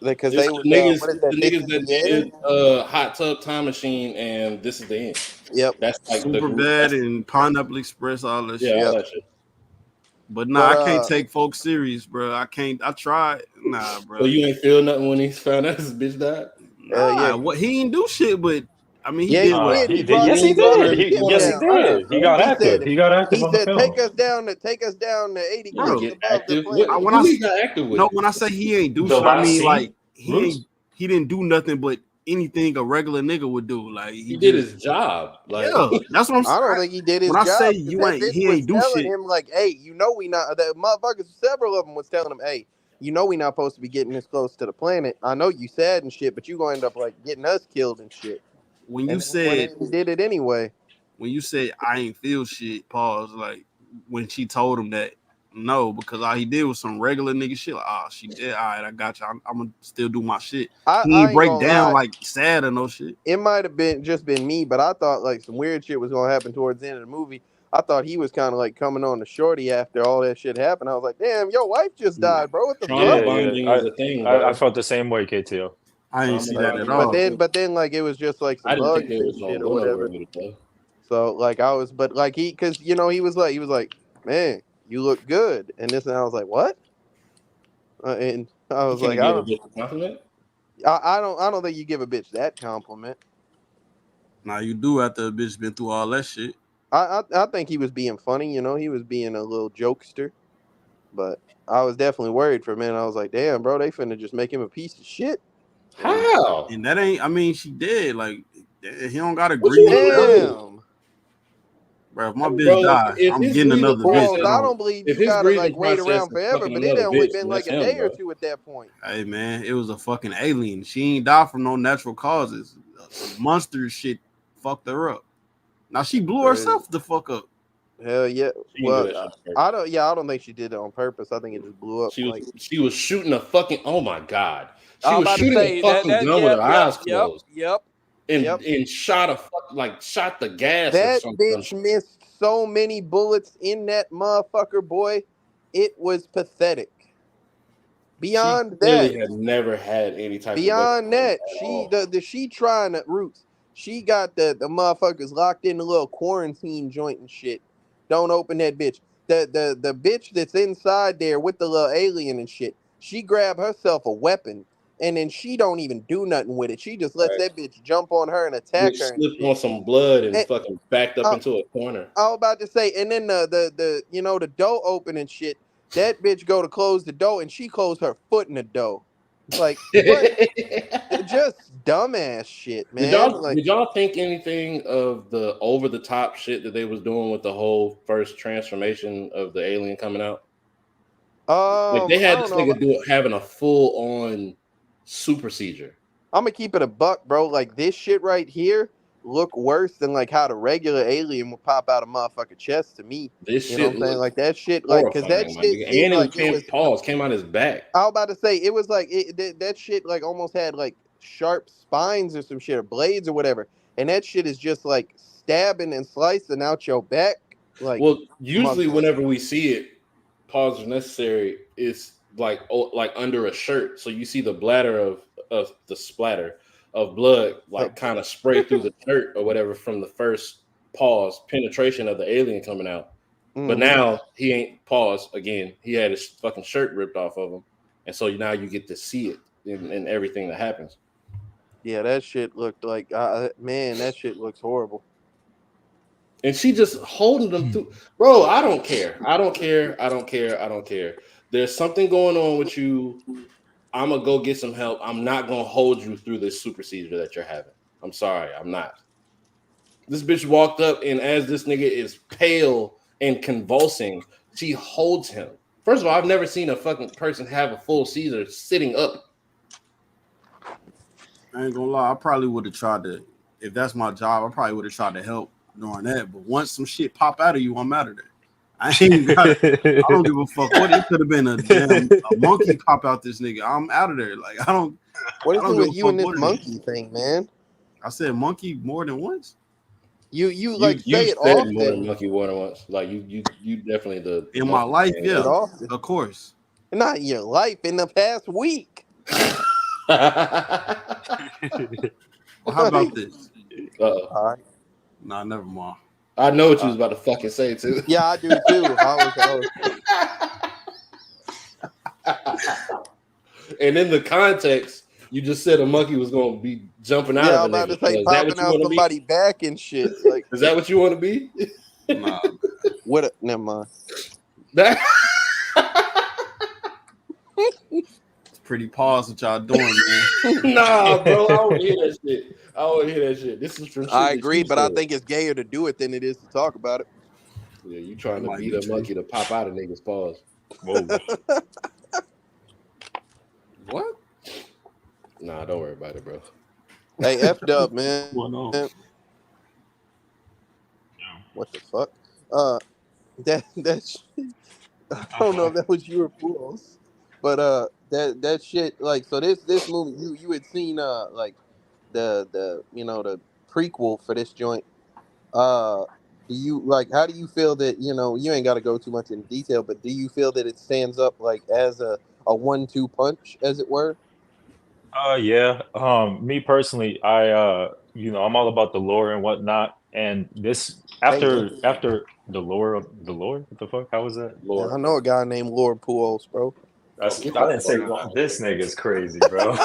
Because It's they was the niggas, what is it's that? the This niggas is that the did end. Hot Tub Time Machine and This Is the End. Yep. That's like the Super group. Bad That's, and Pineapple Express, all that yeah, shit. all Yep. that shit. But nah, But I can't take folks serious, bro. I can't. I tried. Nah, bro. So you ain't feel nothing when he found out his bitch died? Nah, yeah, what he didn't do shit, but I mean, he yeah, did he what. did. He Yes, he brought He her did. ship Yes, he down. did. He got He active. said He got active he on the said film. take us down to 80 He didn't kilometers Bro, get above the active. What, planet. when who I he got active with? no, when I say he ain't do The shit, I last mean scene, like Bruce. he didn't do nothing but anything a regular nigga would do. Like He he did just his job. Like yeah, that's what I'm I don't saying. think he did his When I say job because you that ain't, bitch he was ain't do telling shit. him like, "Hey, you know we not." That motherfuckers, several of them was telling him, "Hey, you know we not supposed to be getting this close to the planet. I know you sad and shit, but you gonna end up like getting us killed and shit." When you And then he went in said and did it anyway. I ain't feel shit, pause. Like when she told him that, no, because all he did was some regular nigga shit. Like, oh, she did. All right, I got you. I'm gonna still do my shit. He I ain't ain't break gonna down lie. like sad or no shit. It might have been just been me, but I thought like some weird shit was gonna happen towards the end of the movie. I thought he was kind of like coming on to Shorty after all that shit happened. I was like, "Damn, your wife just Nah, died, bro. What the trauma fuck?" bonding is a thing, I bro. felt the same way, KTO. I ain't Trauma see that at bonding is a all. thing. But then like it was just like I some didn't think bugs they and was gonna shit or go nowhere whatever. with it though. So like I was, but like because he was like, "Man, you look good," and this, and I was like, "What?" And I You was like, can't give a bitch a compliment. I don't think you give a bitch that compliment. Now you do after a bitch been through all that shit. I think he was being funny, he was being a little jokester, but I was definitely worried for a minute. I was like, damn, bro, they finna just make him a piece of shit. How? And that ain't. I mean, she did. Like he don't gotta What you grieve want him to forever, do? Damn. bro. If my bitch Bro, die, if I'm his getting grieving another bitch. Well, That process, I don't. don't believe if you his gotta like grieving wait process around is forever, fucking but it another only bitch, been then like that's a him, day or bro. two at that point. Hey man, it was a fucking alien. She ain't died from no natural causes. Some monster shit fucked her up. Now she blew Crazy. herself the fuck up. Hell yeah. She didn't do Well, that shit on I purpose. don't. Yeah, I don't think she did it on purpose. I think it just blew up. Like She was shooting a fucking oh my god. She I'm was about to shooting a say fucking gun with her eyes closed yep. and shot the gas or That something. bitch missed so many bullets in that motherfucker, boy. It was pathetic. She Beyond that, clearly had never had any type of weapon beyond that, at she all. she trying to roots. She got the motherfuckers locked in the little quarantine joint and shit. Don't open that bitch. The bitch that's inside there with the little alien and shit. She grabbed herself a weapon and then she don't even do nothing with it. She just lets Right. that bitch jump on her and attack Bitch her and slipped shit. on some blood and And, fucking backed up uh, into a corner. I was about to say, and then the the door open and shit. That bitch go to close the door and she closed her foot in the door. Like what? Just dumbass shit, man. Like, Did y'all think anything of the over the top shit that they was doing with the whole first transformation of the alien coming out? Like they I had don't this know. nigga having a full on super seizure. I'm gonna keep it a buck, bro. Like this shit right here look worse than like how the regular alien would pop out a motherfucking chest to me. This You know what shit I'm saying? looked Like that shit, like, cause that horrifying, my shit nigga. seemed And it like it was. came out his back. I was about to say it was like that shit like almost had like sharp spines or some shit or blades or whatever, and that shit is just like stabbing and slicing out your back, like Well, usually motherfucker. whenever we see it, pause is necessary. It's like under a shirt, so you see the bladder of the splatter of blood, like kind of spray through the shirt or whatever from the first pause penetration of the alien coming out. But Mm-hmm. now he ain't paused again. He had his fucking shirt ripped off of him, and so now you get to see it in everything that happens. Yeah, that shit looked like man, that shit looks horrible. And she just holding them through. Bro, I don't care. I don't care. I don't care. I don't care. There's something going on with you. I'm gonna go get some help. I'm not gonna hold you through this super seizure that you're having. I'm sorry, I'm not. This bitch walked up, and as this nigga is pale and convulsing, she holds him. First of all, I've never seen a fucking person have a full seizure sitting up. I ain't gonna lie. I probably would have tried to. If that's my job, I probably would have tried to help during that. But once some shit pop out of you, I'm out of there. I don't give a fuck what it could have been. A monkey pop out this nigga. I'm out of there. Like I don't. What is I it don't with give a you fuck and this what it monkey is. thing, man? I said monkey more than once. You like You say it said more than often. monkey more than once. Like you definitely the In my life, Say yeah, it often. of course. Not in your life, in the past week. Well, how about this? Uh-oh. All right. Nah, never mind. I know what you was about to fucking say too. Yeah, I do too. I was And in the context, you just said a monkey was gonna be jumping out yeah, of I'm a about nigga. to say Is that what popping you out want to be? somebody back and shit. Like Is that what you want to be? Nah, what? Never mind. That it's pretty pause what y'all doing, man. nah, bro. I don't hear that shit. I don't hear that shit. This is from shit I that agree, you but I said. think it's gayer to do it than it is to talk about it. Yeah, you It trying to might beat be a true. monkey to pop out of niggas' paws. Whoa. What? Nah, don't worry about it, bro. Hey, effed up, man. What's going on? What the fuck? That I don't know if that was you or Pools, but that shit like so this movie you had seen like the the prequel for this joint. Do you like how do you feel that you ain't got to go too much in detail, but do you feel that it stands up like as a 1-2 punch, as it were? Yeah. Me personally, I'm all about the lore and whatnot. And this Amen. after the lore, what the fuck? How was that? And I Lord. know a guy named Lord Pools, bro. I Oh, get the didn't say fuck out. this nigga's crazy, bro.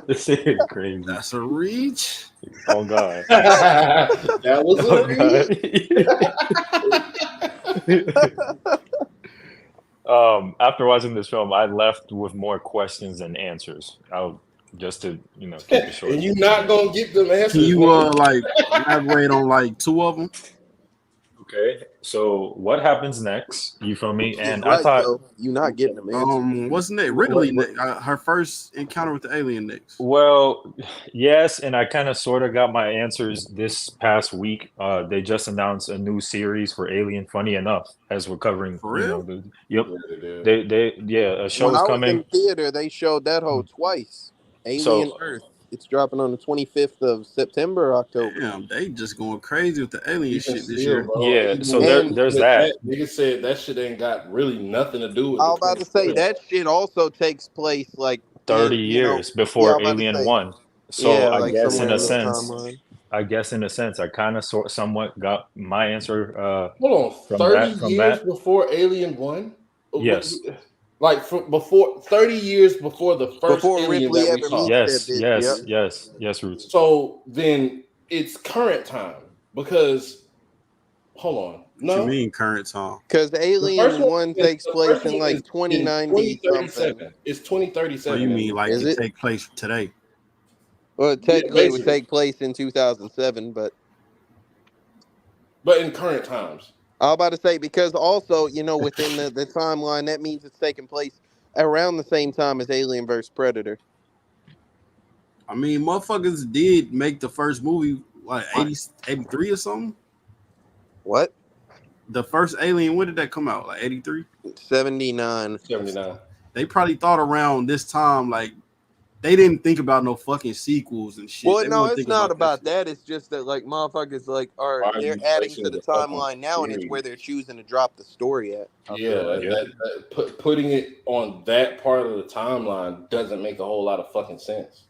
This nigga's crazy. That's a reach. Oh god. That was Oh a god. After watching this film, I left with more questions than answers. Just to keep it short. And you not gonna get them answers. Can you man. like elaborate on like two of them? Okay, so what happens next? You feel me? He's And right I thought, though. You not getting them answers. Wasn't it Ridley? Her first encounter with the alien next. well, yes, and I kind of sort of got my answers this past week. They just announced a new series for Alien. Funny enough, as we're covering, For real? yep, Yeah, they did. a When show's I was coming. in theater, they showed that whole twice. Alien So Earth. It's dropping on the 25th of September, or October. Damn, they just going crazy with the alien Even shit this still, year. bro, yeah, even so And there's with that. Nigga said that shit ain't got really nothing to do with I the was about to say 2020. that shit also takes place like 30 in years yeah, I before was about to Alien say 1. So yeah, like somewhere in this timeline. I guess in a sense, I kind of somewhat got my answer Hold on, from 30 that. years before Alien 1? Yes. Like before 30 years before the first Before Alien Ripley that we ever saw. meets that bitch. Yep. Yes, Roots. So then it's current time because hold on. What you No. mean current time? Because The Alien first 1 takes the place first in one like is 2090 something. 2037. It's So 2037. you mean like Is it it? take place today? Well, Yeah, technically it would basically. take place in 2007, but But in current times. I was about to say because also, within the timeline, that means it's taking place around the same time as Alien vs. Predator. I mean, motherfuckers did make the first movie like 80, 83 or something. What? The first Alien, when did that come out? Like 83? 79. 79. They probably thought around this time, like they didn't think about no fucking sequels and shit. Well, They no, weren't it's thinking not about about shit. that. It's just that like motherfuckers like Why are they're you adding to placing the the fucking timeline now, and it's where they're series? choosing to drop the story at. I Yeah, feel like. putting it on that part of the timeline doesn't make a whole lot of fucking sense.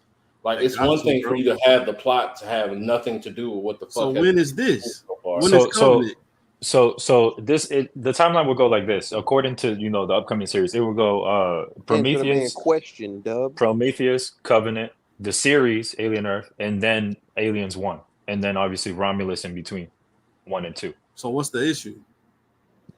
Like They it's got one to, thing for bro. you to have the plot to have nothing to do with what the So fuck has when been is this? so far. When is So Covenant? the timeline will go like this. According to the upcoming series, it will go Answer the man question, Dub. Prometheus, Covenant, the series Alien Earth, and then Aliens 1, and then obviously Romulus in between 1 and 2. So what's the issue?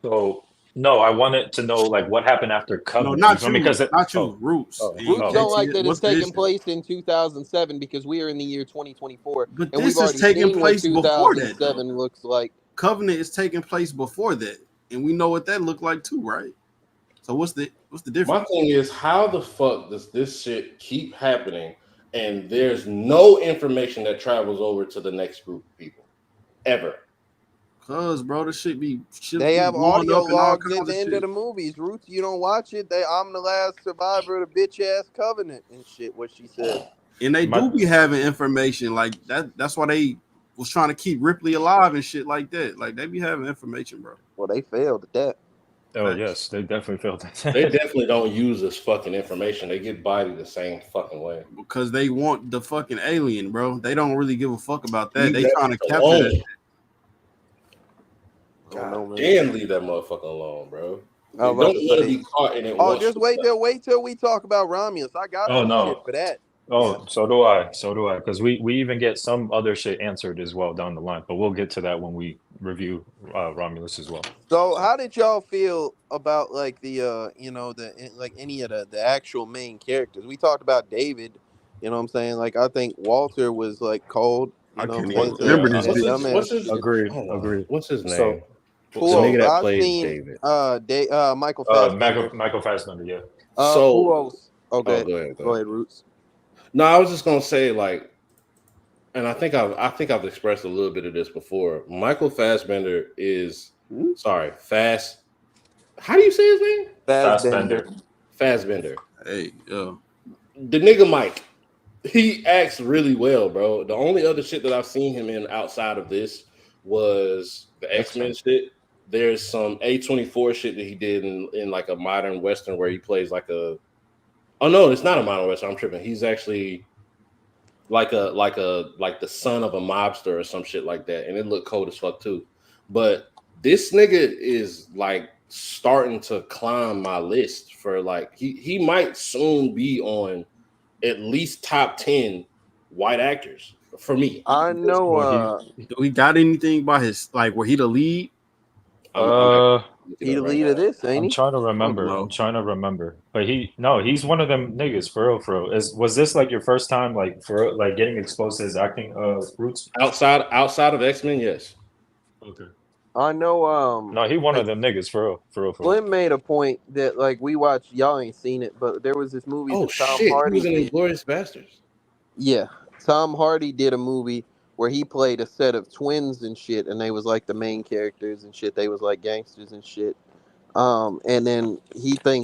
So no, I wanted to know like what happened after No, Covenant. not feel me? you. Because Not you. Roots. Roots don't like that it's What's the taking issue? place in 2007 because we are in the year 2024, But and this we've is already taking seen what place before that, though. 2007 looks like. Covenant is taking place before that, and we know what that looked like too, right? So what's the difference? My thing is, how the fuck does this shit keep happening and there's no information that travels over to the next group of people ever? Cause bro, this shit be They have blowing audio up and all logs at kinds the of end shit. of the movies. Roots, you don't watch it. I'm the last survivor of the bitch ass covenant and shit. What she said. And they My- do be having information like that. That's why they was trying to keep Ripley alive and shit like that. Like they be having information, bro. Well, they failed at that. Oh yes, they definitely failed that. They definitely don't use this fucking information. They get bodied the same fucking way. Because they want the fucking alien, bro. They don't really give a fuck about that. Leave They that trying to shit capture alone. that shit. Oh, no, man. Damn, leave that motherfucker alone, bro. They I don't was about want to to say. be caught in it. Oh, once just you- wait till we talk about Romulus. I got Oh, some no. shit for that. Oh, so do I. Because we even get some other shit answered as well down the line. But we'll get to that when we review Romulus as well. So, how did y'all feel about like the like any of the actual main characters? We talked about David. You know what I'm saying? Like I think Walter was like cold. You I know can't what I'm even saying? remember Saying this that bitch. What's dumbass his? shit. Agreed. Hold on. Agreed. What's his name? So, the Cool. nigga that I've plays seen David. Michael Fassbender. Michael Fassbender, yeah. So, Who else? oh, Okay, go ahead. go ahead, Roots. No, I was just gonna say like, and I think I've expressed a little bit of this before. Michael Fassbender is Fast. How do you say his name? Fassbender. Fassbender. Hey, yo. The nigga Mike. He acts really well, bro. The only other shit that I've seen him in outside of this was the X-Men shit. There's some A24 shit that he did in like a modern Western where he plays like a. Oh no, it's not a modern Western. I'm tripping. He's actually like the son of a mobster or some shit like that, and it looked cold as fuck too. But this nigga is like starting to climb my list for like he might soon be on at least top 10 white actors for me. I know. Do he got anything by his like where he the lead? He the lead of this, ain't I'm he? trying to remember. no. I'm trying to remember. But he's one of them niggas for real, for real. Was this like your first time like for like getting exposed to his acting roots? Outside of X-Men, yes. Okay. I know. No, he one of them niggas for real, for real. Slim made a point that like we watched. Y'all ain't seen it, but there was this movie. Oh that Tom shit, Hardy he was in did. Inglourious Bastards. Yeah, Tom Hardy did a movie where he played a set of twins and shit, and they was like the main characters and shit. They was like gangsters and shit. And then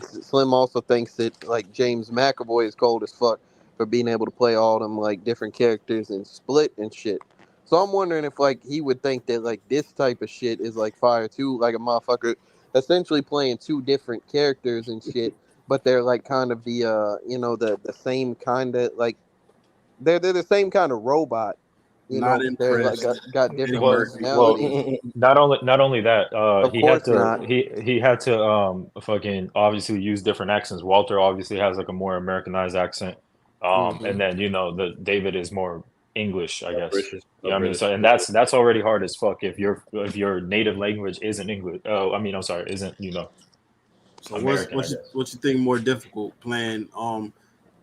Slim also thinks that like James McAvoy is cold as fuck for being able to play all them like different characters in Split and shit. So I'm wondering if like he would think that like this type of shit is like fire too, like a motherfucker essentially playing two different characters and shit, but they're like kind of the the same kind of like they're the same kind of robot. You Not know, they're like impressed. got different Well, personalities. not only that, Of course not. he had to fucking obviously use different accents. Walter obviously has like a more Americanized accent, and then the David is more English, I guess. British. You know what I mean? So and that's already hard as fuck if your native language isn't English. Oh, I mean, I'm sorry, isn't So American, what you think more difficult playing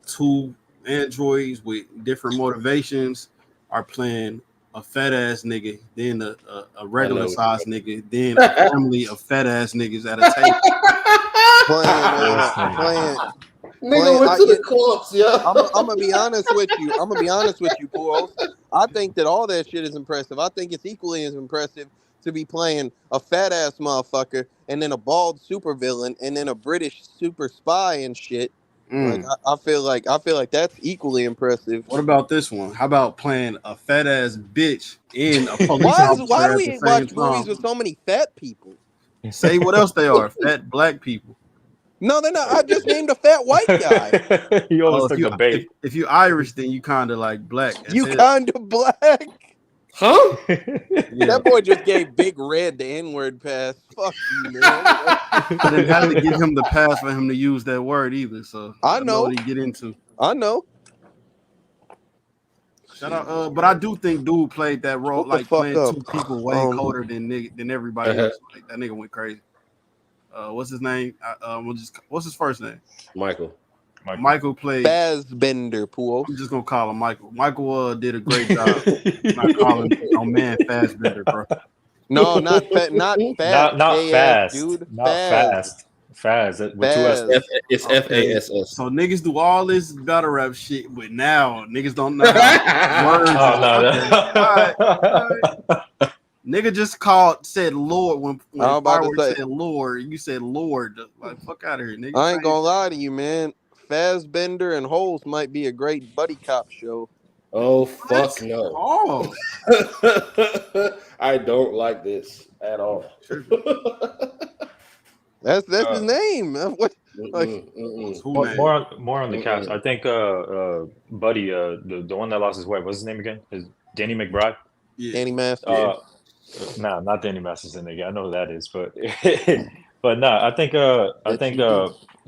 two androids with different motivations are playing a fat ass nigga, then a regular size nigga, then a family of fat ass niggas at a table. Playing. Nigga went to the corpse, yo. I'm gonna be honest with you. Puos. I think that all that shit is impressive. I think it's equally as impressive to be playing a fat ass motherfucker and then a bald supervillain and then a British super spy and shit. Like I feel like that's equally impressive. What about this one? How about playing a fat ass bitch in a police Why officer do at we the same watch time? movies with so many fat people? Say what else they are? Fat black people. No, they're not. I just named a fat white guy. You almost took a bait. If you Irish, then you kind of like black. That's You it. kind of black. Huh? Yeah. That boy just gave Big Red the N-word pass. Fuck you, man. I didn't have to give him the pass for him to use that word either. So I know what he get into. I know. Shout out, but I do think dude played that role, What the like fuck playing up? two people way colder than everybody else. Like that nigga went crazy. What's his name? What's his first name? Michael. Michael played Fassbender, Pool. I'm just gonna call him Michael. Michael did a great job. Not calling no man Fassbender, bro. No, not fast. not fast, dude. not fast. Fast with two S. It's FASS. So niggas do all this battle rap shit, but now niggas don't know how words. Oh, no. All right. Nigga just said Lord when I'm about to Fireworks say- said Lord. You said Lord. Like fuck out of here, nigga. I ain't gonna lie to you, man. Fassbender and Holes might be a great buddy cop show. Oh fuck no! Oh, I don't like this at all. That's his name. What? Like, who man? More on the cast. I think Buddy, the one that lost his wife, what's his name again? Is Danny McBride? Yeah. Danny Masterson. Nah, not Danny Masterson again. I know who that is, but but no, I think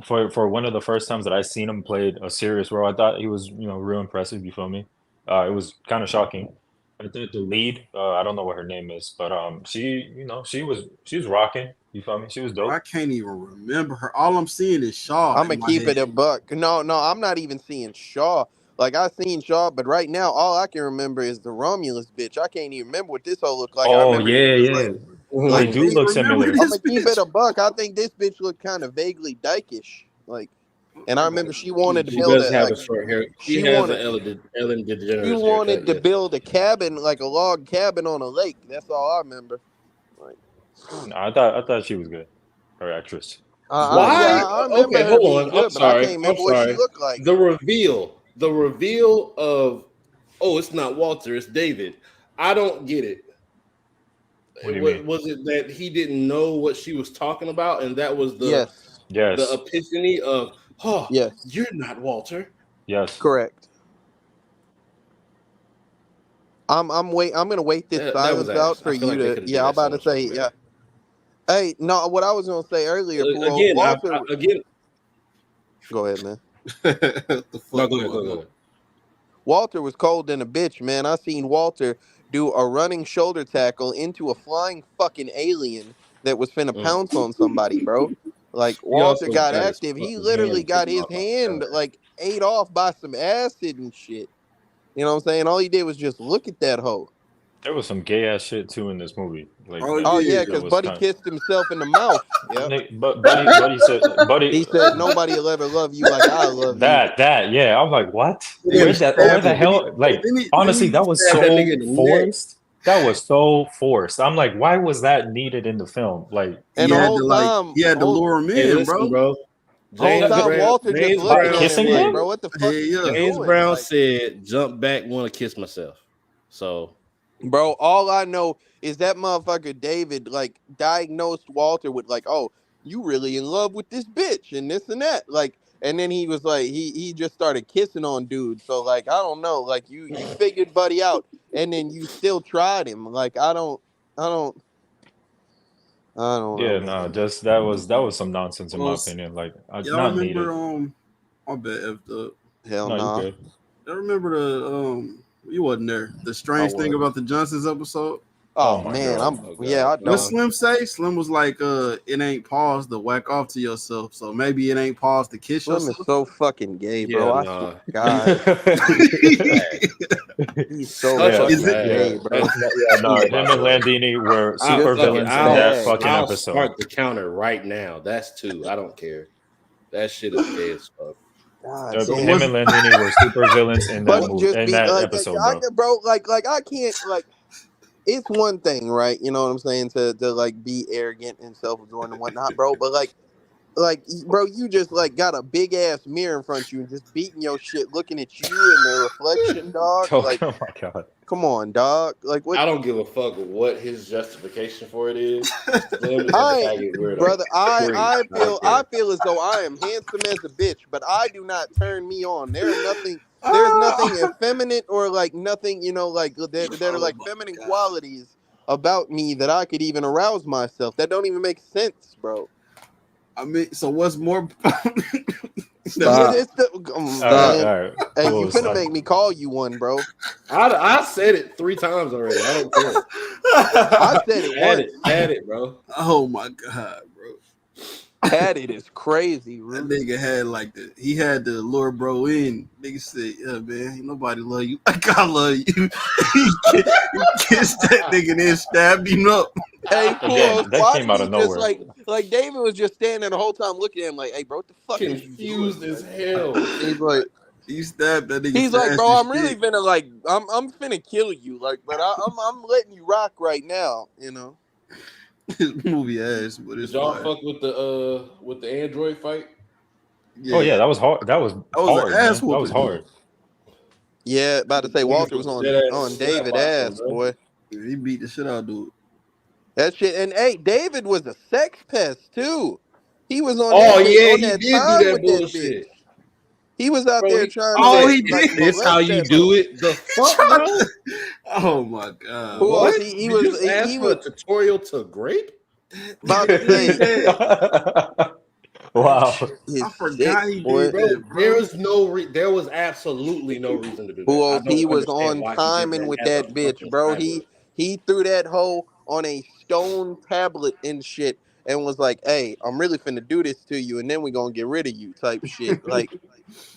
for one of the first times that I seen him played a serious role, I thought he was real impressive. You feel me? It was kind of shocking. I thought the lead, I don't know what her name is, but she was rocking. You feel me? She was dope. I can't even remember her. All I'm seeing is Shaw. I'm gonna keep it a buck. No, I'm not even seeing Shaw. Like I seen Shaw, but right now all I can remember is the Romulus bitch. I can't even remember what this hoe looked like. Oh I remember yeah. Like, They do look similar. I'm gonna keep it a buck. I think this bitch looked kind of vaguely dykish. Like, and I remember she wanted to She build does a have like, a short hair. She she has wanted- an Ellen DeGeneres. she wanted haircut, to yes. build a cabin, like a log cabin on a lake. That's all I remember. Like, No, I thought she was good. Her actress. Why? I remember Okay, her hold being on. good, I'm but I sorry. can't remember what she looked like. The reveal of it's not Walter, it's David. I don't get it. What do you mean? Was it that he didn't know what she was talking about, and that was the Yes. the epiphany of Yes. you're not Walter. Yes. Correct. I'm gonna wait this That silence was out ass. for I feel you like they to. could've Yeah, did I'm that so about to much say. better. Yeah. Hey, no, what I was gonna say earlier, Pooh, Again, Walter. again. Go ahead, man. the fuck No, go ahead. Walter was cold than a bitch, man. I seen Walter do a running shoulder tackle into a flying fucking alien that was finna pounce on somebody, bro. Like Walter also got got his active. He fucking literally hand got taken his off by hand the like ate off by some acid and shit. You know what I'm saying? All he did was just look at that hoe. There was some gay ass shit too in this movie. Like, Oh yeah, that because was Buddy kind- kissed himself in the mouth. Yeah. But Buddy He said nobody will ever love you like I love you. that yeah. I'm like, what? Yeah, Where the hell? Like, honestly, that was stab so that nigga in the neck. forced. That was so forced. I'm like, why was that needed in the film? Like, And the whole time, he had to lure him Hey, in, listen, bro. Whole time Walter just looked at him kissing like, him? bro, what the fuck are you James doing? Brown Like, said, "Jump back, want to kiss myself." So, bro, all I know is that motherfucker David like diagnosed Walter with like, oh, you really in love with this bitch and this and that. Like, and then he was like, he just started kissing on dudes. So like, I don't know. Like you figured Buddy out and then you still tried him. Like, I don't know. yeah, Man. no, just that was some nonsense in my opinion. Like, Y'all not remember needed. I bet if the Hell No, nah. you good. I remember the you wasn't there. The strange thing about the Johnsons episode. Oh, my man, God. I What don't. Slim say? Slim was like, it ain't pause to whack off to yourself. So maybe it ain't pause to kiss Slim yourself. is so fucking gay, bro. Yeah, I nah. swear to God. He's so Such a fucking bad- gay, bro. Yeah, no, him and Landini were super villains in that fucking I'll episode. start the counter right now. That's 2. I don't care. That shit is gay as fuck. God, Him and Landini were super villains in that Buddy movie, just in be that like, episode, bro. Like I can't like. It's one thing, right? You know what I'm saying, to like be arrogant and self-absorbed and whatnot, bro. But like, bro, you just like got a big ass mirror in front of you and just beating your shit, looking at you in the reflection, dog. Oh, Like, oh my God. come on, dog. Like, what? I don't give a fuck what his justification for it is. Slim is a I, faggot weirdo. brother, I Period. I feel as though I am handsome as a bitch, but I do not turn me on. There's nothing effeminate or like nothing, you know, like that are like feminine qualities about me that I could even arouse myself. That don't even make sense, bro. I mean, so what's more? Stop. It's the, All right. Hey, Cool, you finna son. make me call you one, bro. I said it 3 times already. I don't care. I said it once. Add it, bro. Oh my God, bro. Had it is crazy, That Ruth. nigga had like he had to lure bro in. Nigga said, yeah, man, ain't nobody love you like I love you. he kissed that nigga and then stabbed him up. Hey, cool. Again, that came out of Just nowhere. like David was just standing there the whole time looking at him like, hey, bro, what the fuck is you doing? Confused as hell. He's like, He stabbed that nigga. He's like, fast bro, as I'm really shit. finna like, I'm finna kill you, like, but I'm letting you rock right now, you know. This movie ass, but Did it's y'all fine. fuck with the android fight? Oh yeah, that was hard. That was That was hard, an ass man. That was whooping. hard. Yeah, about to say Niggas Walter was dead ass on slap David boxing, ass, bro. boy. He beat the shit out of dude. That shit, and hey, David was a sex pest too. He was on Oh that bitch yeah, on he that did do time that with that bitch. bullshit, He was out bro. there He trying Oh, to he like did. this how molest you that do hoe. it. The fuck, bro? Oh my god. Who else? What? He Did was you ask he for was a tutorial to grape? about Nigga to did say that. Wow. his I sick forgot he boy. did Bro, that, there bro. was there was absolutely no reason to do Who that. I else? He don't was understand on why he did timing that with as a that bitch, fucking bro. cyborg. He threw that hoe on a stone tablet and shit, and was like, "Hey, I'm really finna do this to you, and then we gonna get rid of you," type shit. Like,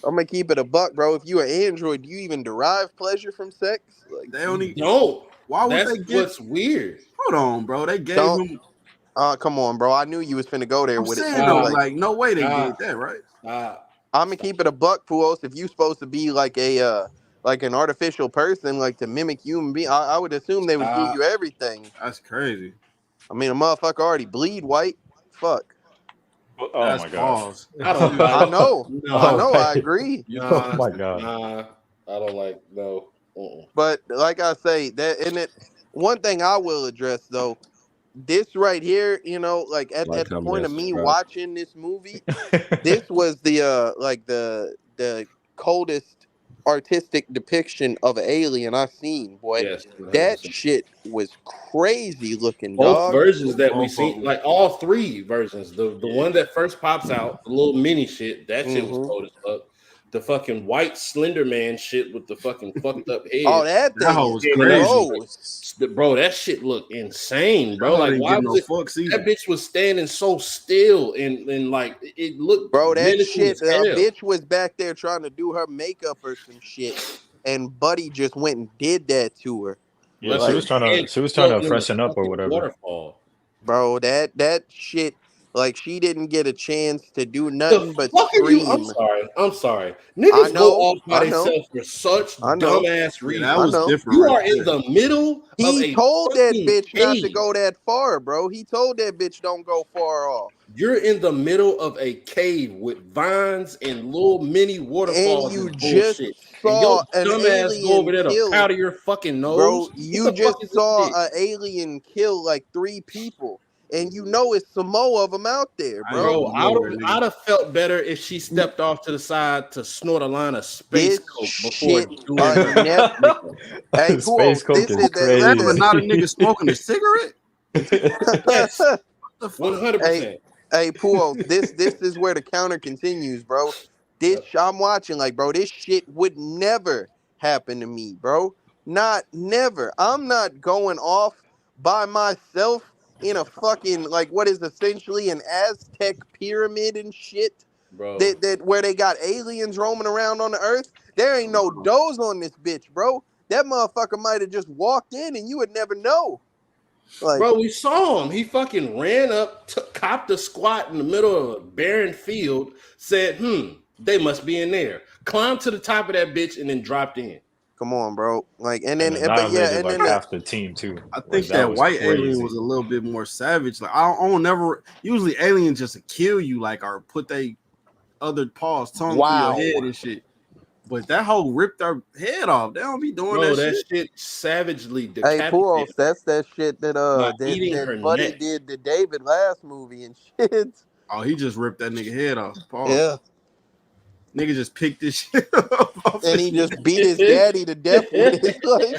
I'm gonna keep it a buck, bro. If you an android, do you even derive pleasure from sex? Like, They You only. don't. Why would That's they give? what's weird. Hold on, bro. They gave don't. him. Come on, bro. I knew you was finna go there I'm with it saying too. though, Stop. Like, like no way they did Stop. that, right? Stop. I'm gonna Stop. keep it a buck, Puos. If you supposed to be like a like an artificial person, like to mimic human being, I would assume they would give Stop. you everything. That's crazy. I mean, a motherfucker already bleed white. Fuck. Oh That's my gosh. pause. I don't buy I it. know. I Nah, know. I Okay. agree. Oh nah, my god. nah. I don't like no. But like I say, that in it. One thing I will address though, this right here, you know, like Like, at the comment, point and of me subscribe. watching this movie, this was the like the coldest artistic depiction of an alien I've seen, boy. Yes, That 100%. shit was crazy looking, Both dog. versions that we Both of seen, them. like all three versions. The Yeah. one that first pops out, the little mini shit, that shit was Mm-hmm. cold as fuck. The fucking white Slender Man shit with the fucking fucked up Oh, head. that That thing hoe is was Scamming that crazy. gross. bro, that shit looked insane, That bro. hoe Like, didn't why give was no it? fucks either. That bitch was standing so still and like it looked Bro, that menacing shit, as a hell. bitch was back there trying to do her makeup or some shit, and Buddy just went and did that to her. Yeah, Left she her Like, was trying head to floating in the freshen up or fucking whatever. waterfall. bro, that shit, like she didn't get a chance to do The nothing but fuck are you? scream. I'm sorry. I Niggas go know, off by I know, themselves for such I know, dumbass Yeah, that I reasons. was know. different You right are in there. the middle of He a told that fucking bitch not to cave. go that far, bro. He told that bitch don't go far off. You're in the middle of a cave with vines and little mini And waterfalls you and just bullshit. And your saw an dumbass go alien over there to kill, powder your fucking bro. nose. What You the fuck is just this saw shit? an alien kill like 3 people, and you know it's some more of them out there, I ain't bro. Bro, going nowhere, nigga. I'd have felt better if she stepped off to the side to snort a line of space This coke before shit doing her never. makeup. Hey, Space Puos, Coke this is is that. That but Listen, not a crazy. nigga smoking a cigarette. Yes, The fuck? 100%. hey, hey, Puos, this is where the counter continues, bro. This Yep. I'm watching, like, bro. This shit would never happen to me, bro. Not never. I'm not going off by myself in a fucking like what is essentially an Aztec pyramid and shit. Bro. That where they got aliens roaming around on the earth. There ain't no doors on this bitch, bro. That motherfucker might have just walked in and you would never know. Like, Bro, we saw him. He fucking ran up, copped a squat in the middle of a barren field, said, they must be in there. Climbed to the top of that bitch and then dropped in. come on, bro. Like, and And then, but yeah, annihilated and like then half the team too. I Like think that that was white alien was crazy. a little bit more savage. Like I don't never. Usually aliens just kill you, like or put they other paws, tongue through your wow. head and shit. But that whole ripped her head off. They don't be doing Bro, that that shit. shit savagely Hey, decapitated Puos, that's that shit that by eating her that Buddy neck. did to David last movie and shit. Oh, he just ripped that nigga head off. Pause. Yeah, Nigga just picked this shit up off and his he neck. just beat his daddy to death with it. Like,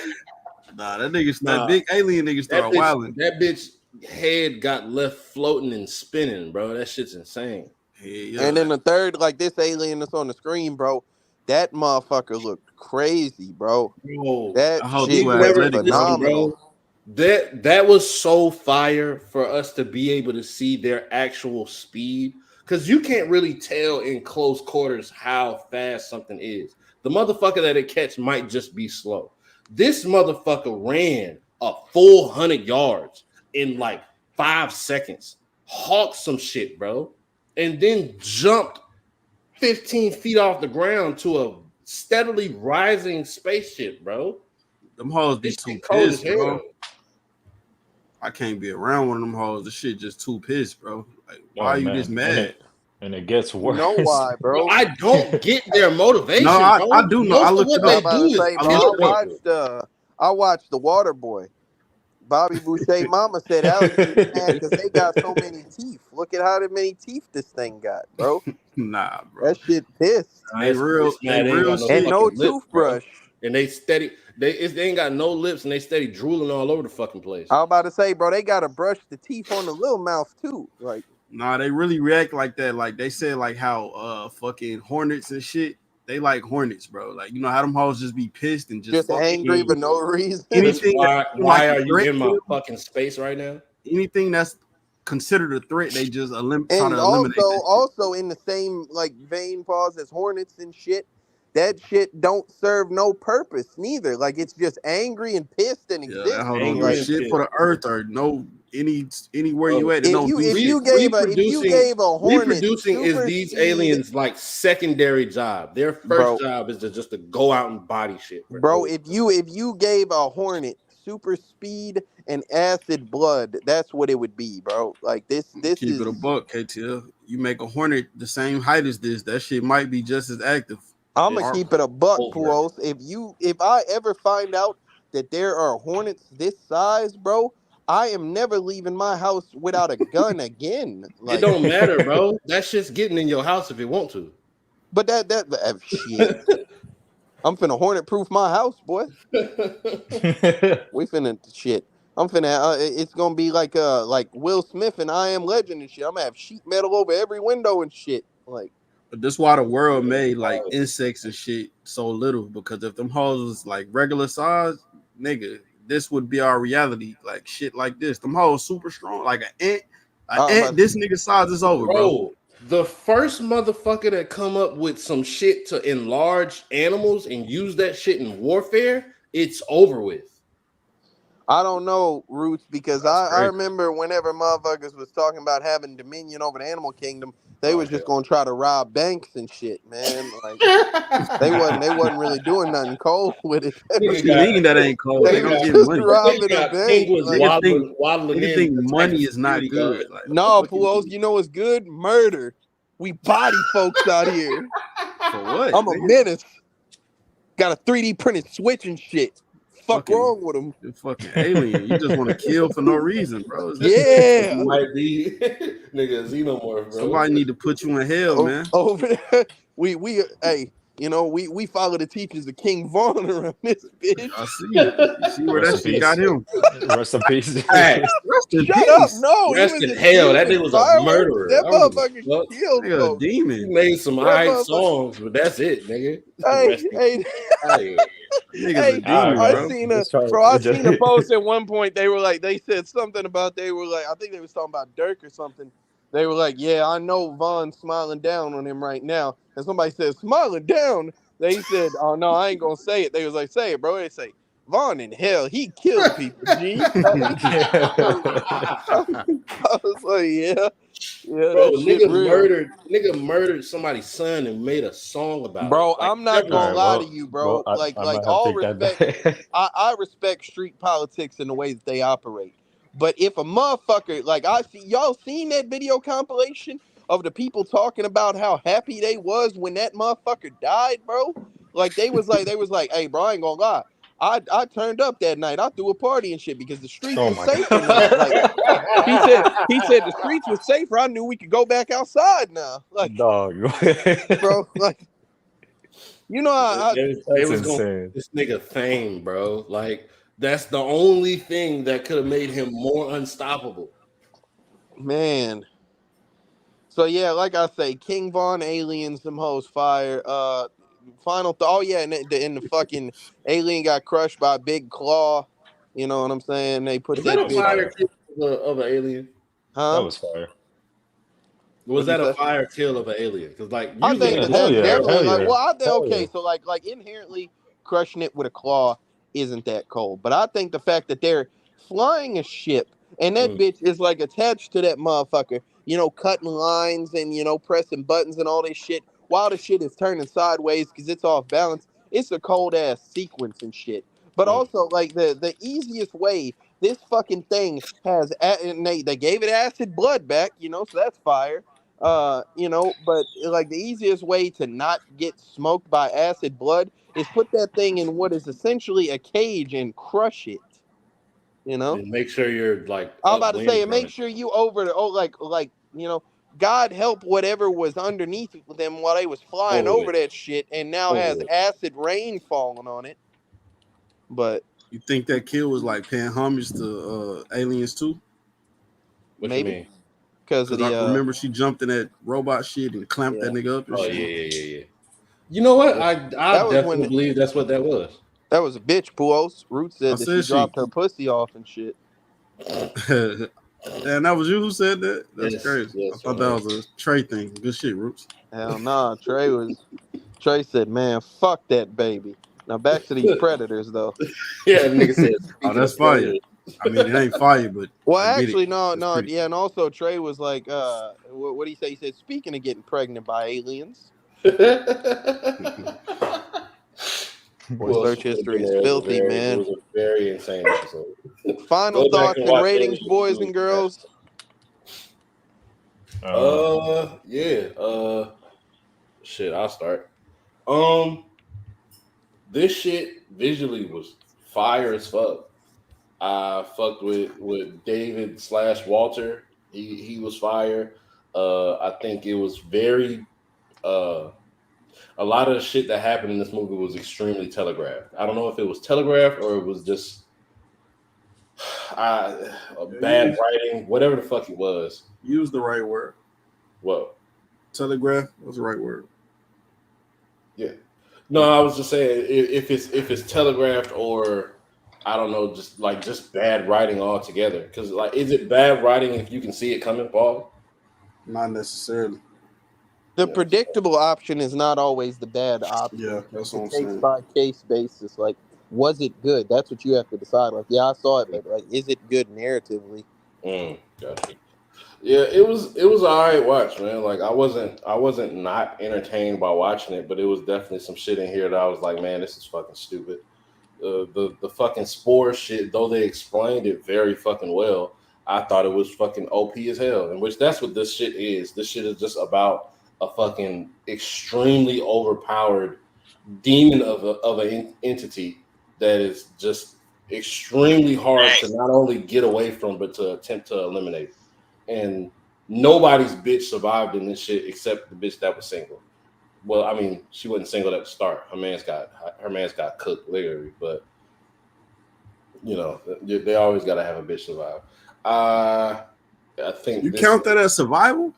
Nah, that Nah, big alien nigga started wilding. that bitch head got left floating and spinning, bro. That shit's insane. Yeah, and then the third, like this alien that's on the screen, bro. That motherfucker looked crazy, bro. Bro, That I hope shit you niggas was never athletic, bro. listen, phenomenal. bro. That was so fire for us to be able to see their actual speed because you can't really tell in close quarters how fast something is. The motherfucker that it catch might just be slow. This motherfucker ran a full 100 yards in like 5 seconds, hawked some shit, bro, and then jumped 15 feet off the ground to a steadily rising spaceship, bro. Them hoes be This too shit cold as pissed, bro. hell. I can't be around one of them hoes. The shit just too pissed, bro. Like, why Oh are you man, this mad? and it gets You worse. know why, bro? I don't get their motivation, No, I bro. do know. I Most of looked what it they up. I'm about do to is say, I bro. looked it up. I watched The Water Boy. Bobby Boucher mama said alligators mad because they got so many teeth. Look at how many teeth this thing got, bro. Nah, bro. That shit pissed. They real. They They ain't real got no shit. And no fucking lips, bro. toothbrush. And they ain't got no lips, and they steady drooling all over the fucking place. I was about to say, bro, they gotta brush the teeth on the little mouth too. Like, Nah, they really react like that. Like they said, like how fucking hornets and shit. They like hornets, bro. Like you know how them hoes just be pissed and just fucking angry for no reason. anything. Why are you threat in my to fucking space right now? anything that's considered a threat, they just try And to eliminate. also in the same like vein pause as hornets and shit, that shit don't serve no purpose neither. Like it's just angry and pissed and Yeah, that exists. hoe don't do Angry and shit pissed. for the earth or no anywhere you at. It If don't you do if shit. you gave a hornet Reproducing is super these speed, aliens like secondary job. Their first Bro. job is just to go out and body shit. bro, if you gave a hornet super speed and acid blood, that's what it would be, bro. Like this Keep is it a buck, KTL. You make a hornet the same height as this, that shit might be just as active. I'm gonna It's keep it a buck, over. Puos. If I ever find out that there are hornets this size, bro, I am never leaving my house without a gun again. It Like, don't matter, bro. That shit's getting in your house if it want to. but that shit. I'm finna hornet proof my house, boy. We finna shit. I'm finna. It's gonna be like Will Smith and I Am Legend and shit. I'm gonna have sheet metal over every window and shit. Like, But that's why the world made like insects and shit so little. Because if them hoes was like regular size, nigga, this would be our reality. Like shit like this. Them hoes super strong. Like an ant, this nigga size is over, bro. The first motherfucker that come up with some shit to enlarge animals and use that shit in warfare, it's over with. I don't know, Roots, because I remember whenever motherfuckers was talking about having dominion over the animal kingdom, they was just gonna try to rob banks and shit, man. Like they wasn't really doing nothing cold with it. What you mean that ain't cold? They gonna get money. Robbing a bank. Nigga think money is not good. Like, no, Puos, you know what's good? Murder. We body folks out here. For what? I'm a menace. Got a 3D printed switch and shit. Fuck wrong with them? You're fucking alien. You just want to kill for no reason, bro. Yeah. You might be nigga xenomorph, bro. Somebody need to put you in hell, man. Over there, hey, you know, we follow the teachings of King Vaughn around this bitch. I see. You see where that shit got him. Rest in peace. Hey, Shut up! No, rest in hell. That nigga was a murderer. That motherfucker killed nigga, a demon. He made some alright songs, but that's it, nigga. Hey. Niggas a demon, I seen a post at one point. They said something about I think they was talking about Dirk or something. They were like, yeah, I know Vaughn's smiling down on him right now. And somebody said, smiling down? They said, oh, no, I ain't going to say it. They was like, say it, bro. They say, Vaughn in hell, he killed people, G. I was like, yeah. Bro, nigga murdered somebody's son and made a song about it. Bro, I'm not going to lie to you, bro. All respect, I respect street politics in the way that they operate. But if a motherfucker, y'all seen that video compilation of the people talking about how happy they was when that motherfucker died, bro? Like they was like, hey, bro, I ain't gonna lie. I turned up that night. I threw a party and shit because the streets was safer now. Like, he said the streets was safer. I knew we could go back outside now. Like, dog, bro, like, you know, it was insane. This nigga fame, bro. Like, that's the only thing that could have made him more unstoppable. Man. So yeah, like I say, King Vaughn, aliens, some hoes fire. Final thought. Oh yeah, and the fucking alien got crushed by a big claw. You know what I'm saying? They put that a fire kill of an alien? Huh? That was fire. Was that a fire kill of an alien? Because I think that's definitely okay. So like inherently crushing it with a claw isn't that cold, but I think the fact that they're flying a ship and that bitch is like attached to that motherfucker, you know, cutting lines and, you know, pressing buttons and all this shit while the shit is turning sideways because it's off balance, it's a cold ass sequence and shit. But also, like the easiest way, this fucking thing has, and they gave it acid blood back, so that's fire. But like the easiest way to not get smoked by acid blood is put that thing in what is essentially a cage and crush it. And make sure you're like I'm about to say, upwind and from make it. sure you over the God help whatever was underneath them while they was flying Over over it. that shit, and now Over has it. acid rain falling on it. But You think that kill was like paying homage to Aliens too? What maybe you mean? because of Because I the remember she jumped in that robot shit and clamped that nigga up and Oh shit. yeah. You know what? I that was definitely when believe that's what that was. that was a bitch. Puos Root I said that she said she. dropped her pussy off and shit. And that was you who said that? That's Yes, crazy. I yes, thought that was a Trey thing. Good shit, Roots. Hell nah, Trey said, man, fuck that baby. Now back to these predators though. Yeah, nigga said. Oh, Speaking that's of fire. predators. I mean, it ain't fire, but Well, I get it. actually, no, That's pretty. yeah, and also Trey was like, what did he say? He said, speaking of getting pregnant by aliens, boy, Who else search should have been history is there? filthy, It man. was a very insane episode. Final Go back thoughts and and watch ratings, Aliens. boys and girls. Shit, I'll start. This shit visually was fire as fuck. I fucked with David / Walter. He was fire. I think it was very a lot of the shit that happened in this movie was extremely telegraphed. I don't know if it was telegraphed or it was just bad writing, whatever the fuck it was. Use the right word. What? Telegraph was the right word. Yeah. No, I was just saying if it's telegraphed or I don't know, just bad writing altogether. Because like, is it bad writing if you can see it coming, Paul? Not necessarily. The predictable option is not always the bad option. Yeah, that's what I'm Case saying. by case basis. Like, was it good? That's what you have to decide. Like, yeah, I saw it, but like, is it good narratively? Gotcha. Yeah, it was all right watch, man. Like I wasn't not entertained by watching it, but it was definitely some shit in here that I was like, man, this is fucking stupid. The fucking spore shit, though they explained it very fucking well, I thought it was fucking OP as hell. And which that's what this shit is. This shit is just about a fucking extremely overpowered demon of an entity that is just extremely hard to not only get away from, but to attempt to eliminate. And nobody's bitch survived in this shit except the bitch that was single. Well, I mean, she wasn't single at the start. Her man's got cooked literally, but you know, they always gotta have a bitch survive. I think you count that as survival.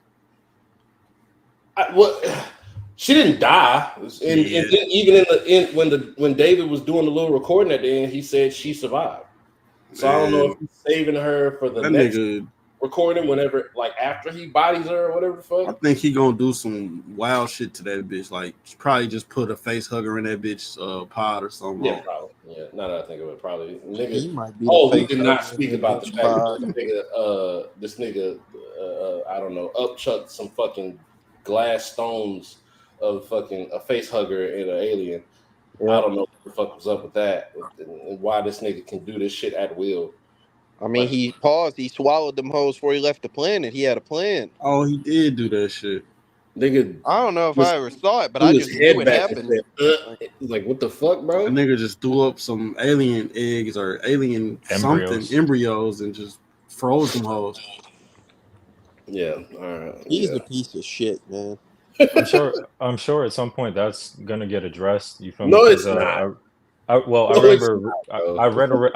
She didn't die, and then even when David was doing the little recording at the end, he said she survived. So I don't know if he's saving her for the next recording, whenever, like after he bodies her or whatever the fuck. I think he gonna do some wild shit to that bitch. Like probably just put a face hugger in that bitch pod or something. Yeah, probably. Yeah, now that I think of it, probably. Nigga, He might be. We did not speak about the fact that this nigga, I don't know, upchucked some fucking glass stones of fucking a face hugger and an alien. Yeah. I don't know what the fuck was up with that, and why this nigga can do this shit at will. I mean, he swallowed them hoes before he left the planet. He had a plan. Oh, he did do that shit. Nigga, I don't know if I ever saw it, but I just knew it happened. Like, what the fuck, bro? The nigga just threw up some alien eggs or alien embryos and just froze them hoes. Yeah, all right. He's a piece of shit, man. I'm sure at some point that's gonna get addressed. You feel me? No, it's not. I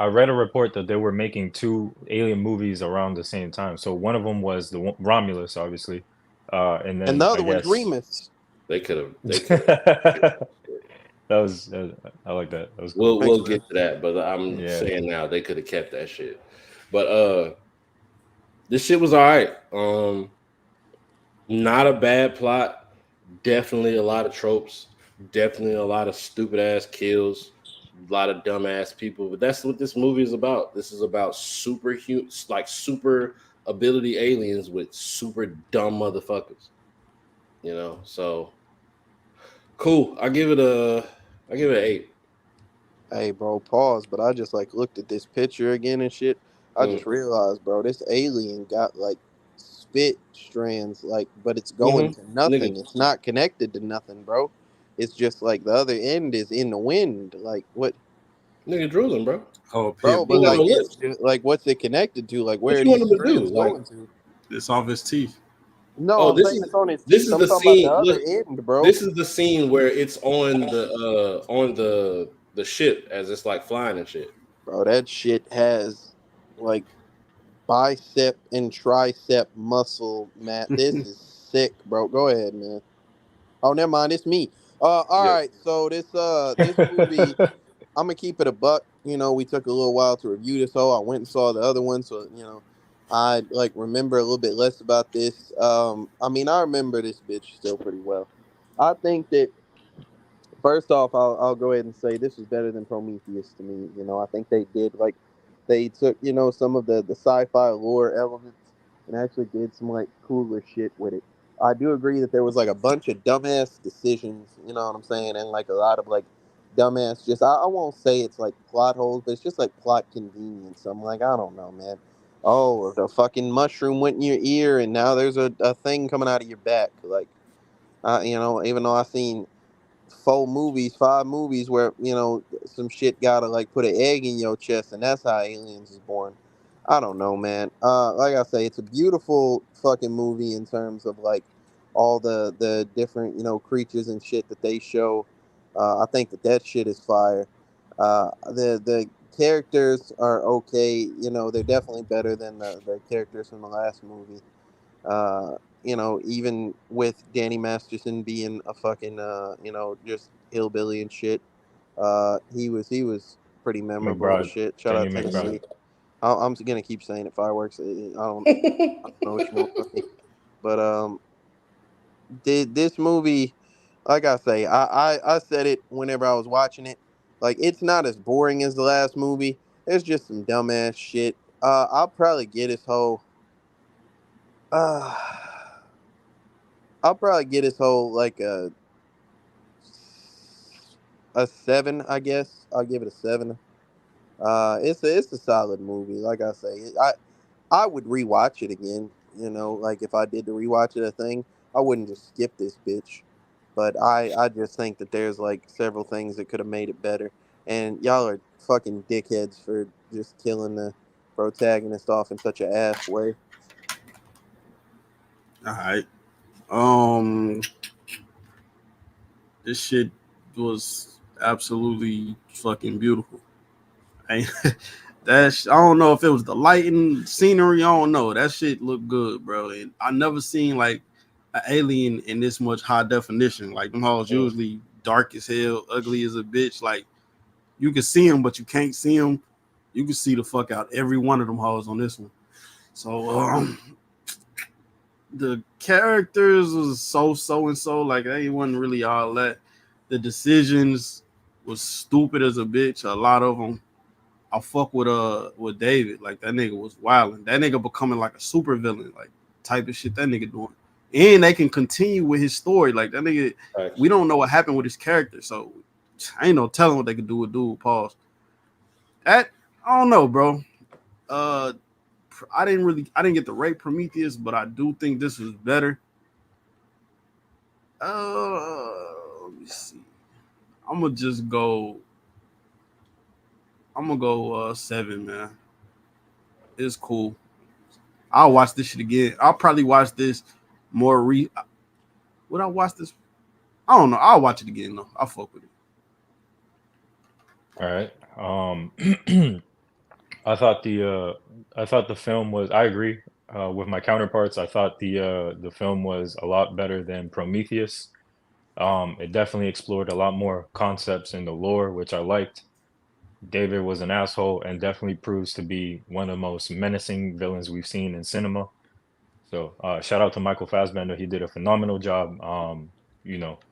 read a report that they were making 2 alien movies around the same time. So one of them was the Romulus, obviously, and then the other one's Remus. They could have. That was I like that. That was cool. We'll get to that, but I'm saying now they could have kept that shit. But this shit was all right. Not a bad plot. Definitely a lot of tropes. Definitely a lot of stupid ass kills. A lot of dumb ass people. But that's what this movie is about. This is about super ability aliens with super dumb motherfuckers. You know, so Cool. I give it an 8. Hey, bro, pause. But I just like looked at this picture again and shit. I just realized, bro, this alien got like spit strands, like, but it's going to nothing. Nigga, It's not connected to nothing, bro. It's just like the other end is in the wind. Like what, nigga drooling, bro. Oh, bro? He But ain't got pip. no like, it's lips. just, like what's it connected to? Like, What where are you want these him to do? strands Like, going to? It's off his teeth. No, oh, I'm saying it's on his this teeth. is I'm the talking about the scene. other Look, end, bro. this is the scene where it's on the ship as it's like flying and shit. Bro, that shit has like bicep and tricep muscle, Matt. This is sick, bro. Go ahead, man. Oh, never mind. It's me. All Yep. right. So this movie, I'm gonna keep it a buck. You know, we took a little while to review this whole. I went and saw the other one, so I like remember a little bit less about this. I mean, I remember this bitch still pretty well. I think that first off, I'll go ahead and say this is better than Prometheus to me. You know, I think they did like they took some of the sci-fi lore elements and actually did some like cooler shit with it. I do agree that there was like a bunch of dumbass decisions. You know what I'm saying, and like a lot of like dumbass. Just I won't say it's like plot holes, but it's just like plot convenience. I'm like I don't know, man. Oh, the fucking mushroom went in your ear, and now there's a thing coming out of your back. Like, even though I seen 4 movies, 5 movies where some shit gotta like put an egg in your chest, and that's how Aliens is born. I don't know, man. Like I say, it's a beautiful fucking movie in terms of like all the different creatures and shit that they show. I think that shit is fire. The characters are okay. They're definitely better than the characters from the last movie. Even with Danny Masterson being a fucking just hillbilly and shit, he was pretty memorable and McBride, shit. Shout Danny out McBride. Tennessee. I'm gonna keep saying it. Fireworks. I don't know what you want from me, but did this movie, like I say, I said it whenever I was watching it. Like it's not as boring as the last movie. There's just some dumbass shit. I'll probably get his whole. Uh, I'll probably get his whole like a 7, I guess. I'll give it a 7. It's a solid movie. Like I say, I would rewatch it again. Like if I did to rewatch it a thing, I wouldn't just skip this bitch. But I just think that there's like several things that could have made it better. And y'all are fucking dickheads for just killing the protagonist off in such a ass way. All right. This shit was absolutely fucking beautiful. I, I don't know if it was the lighting, scenery. I don't know. That shit looked good, bro. And I never seen like an alien in this much high definition. Like them hoes usually dark as hell, ugly as a bitch. Like you can see them, but you can't see them. You can see the fuck out every one of them hoes on this one. So the characters was so and so. Like they wasn't really all that. The decisions was stupid as a bitch. A lot of them. I fuck with David. Like that nigga was wilding. That nigga becoming like a super villain, like type of shit that nigga doing. And they can continue with his story. Like that nigga, we don't know what happened with his character, so I ain't no telling what they could do with dude. Pause. That I don't know, bro. Uh, I didn't get to rate Prometheus, but I do think this was better. Let me see. I'm gonna just go. I'm gonna go 7, man. It's cool. I'll watch this shit again. I'll probably watch this more. Would I watch this? I don't know. I'll watch it again though. I'll fuck with it. All right. I thought the film was. I agree with my counterparts. I thought the film was a lot better than Prometheus. It definitely explored a lot more concepts in the lore, which I liked. David was an asshole and definitely proves to be one of the most menacing villains we've seen in cinema. So shout out to Michael Fassbender. He did a phenomenal job.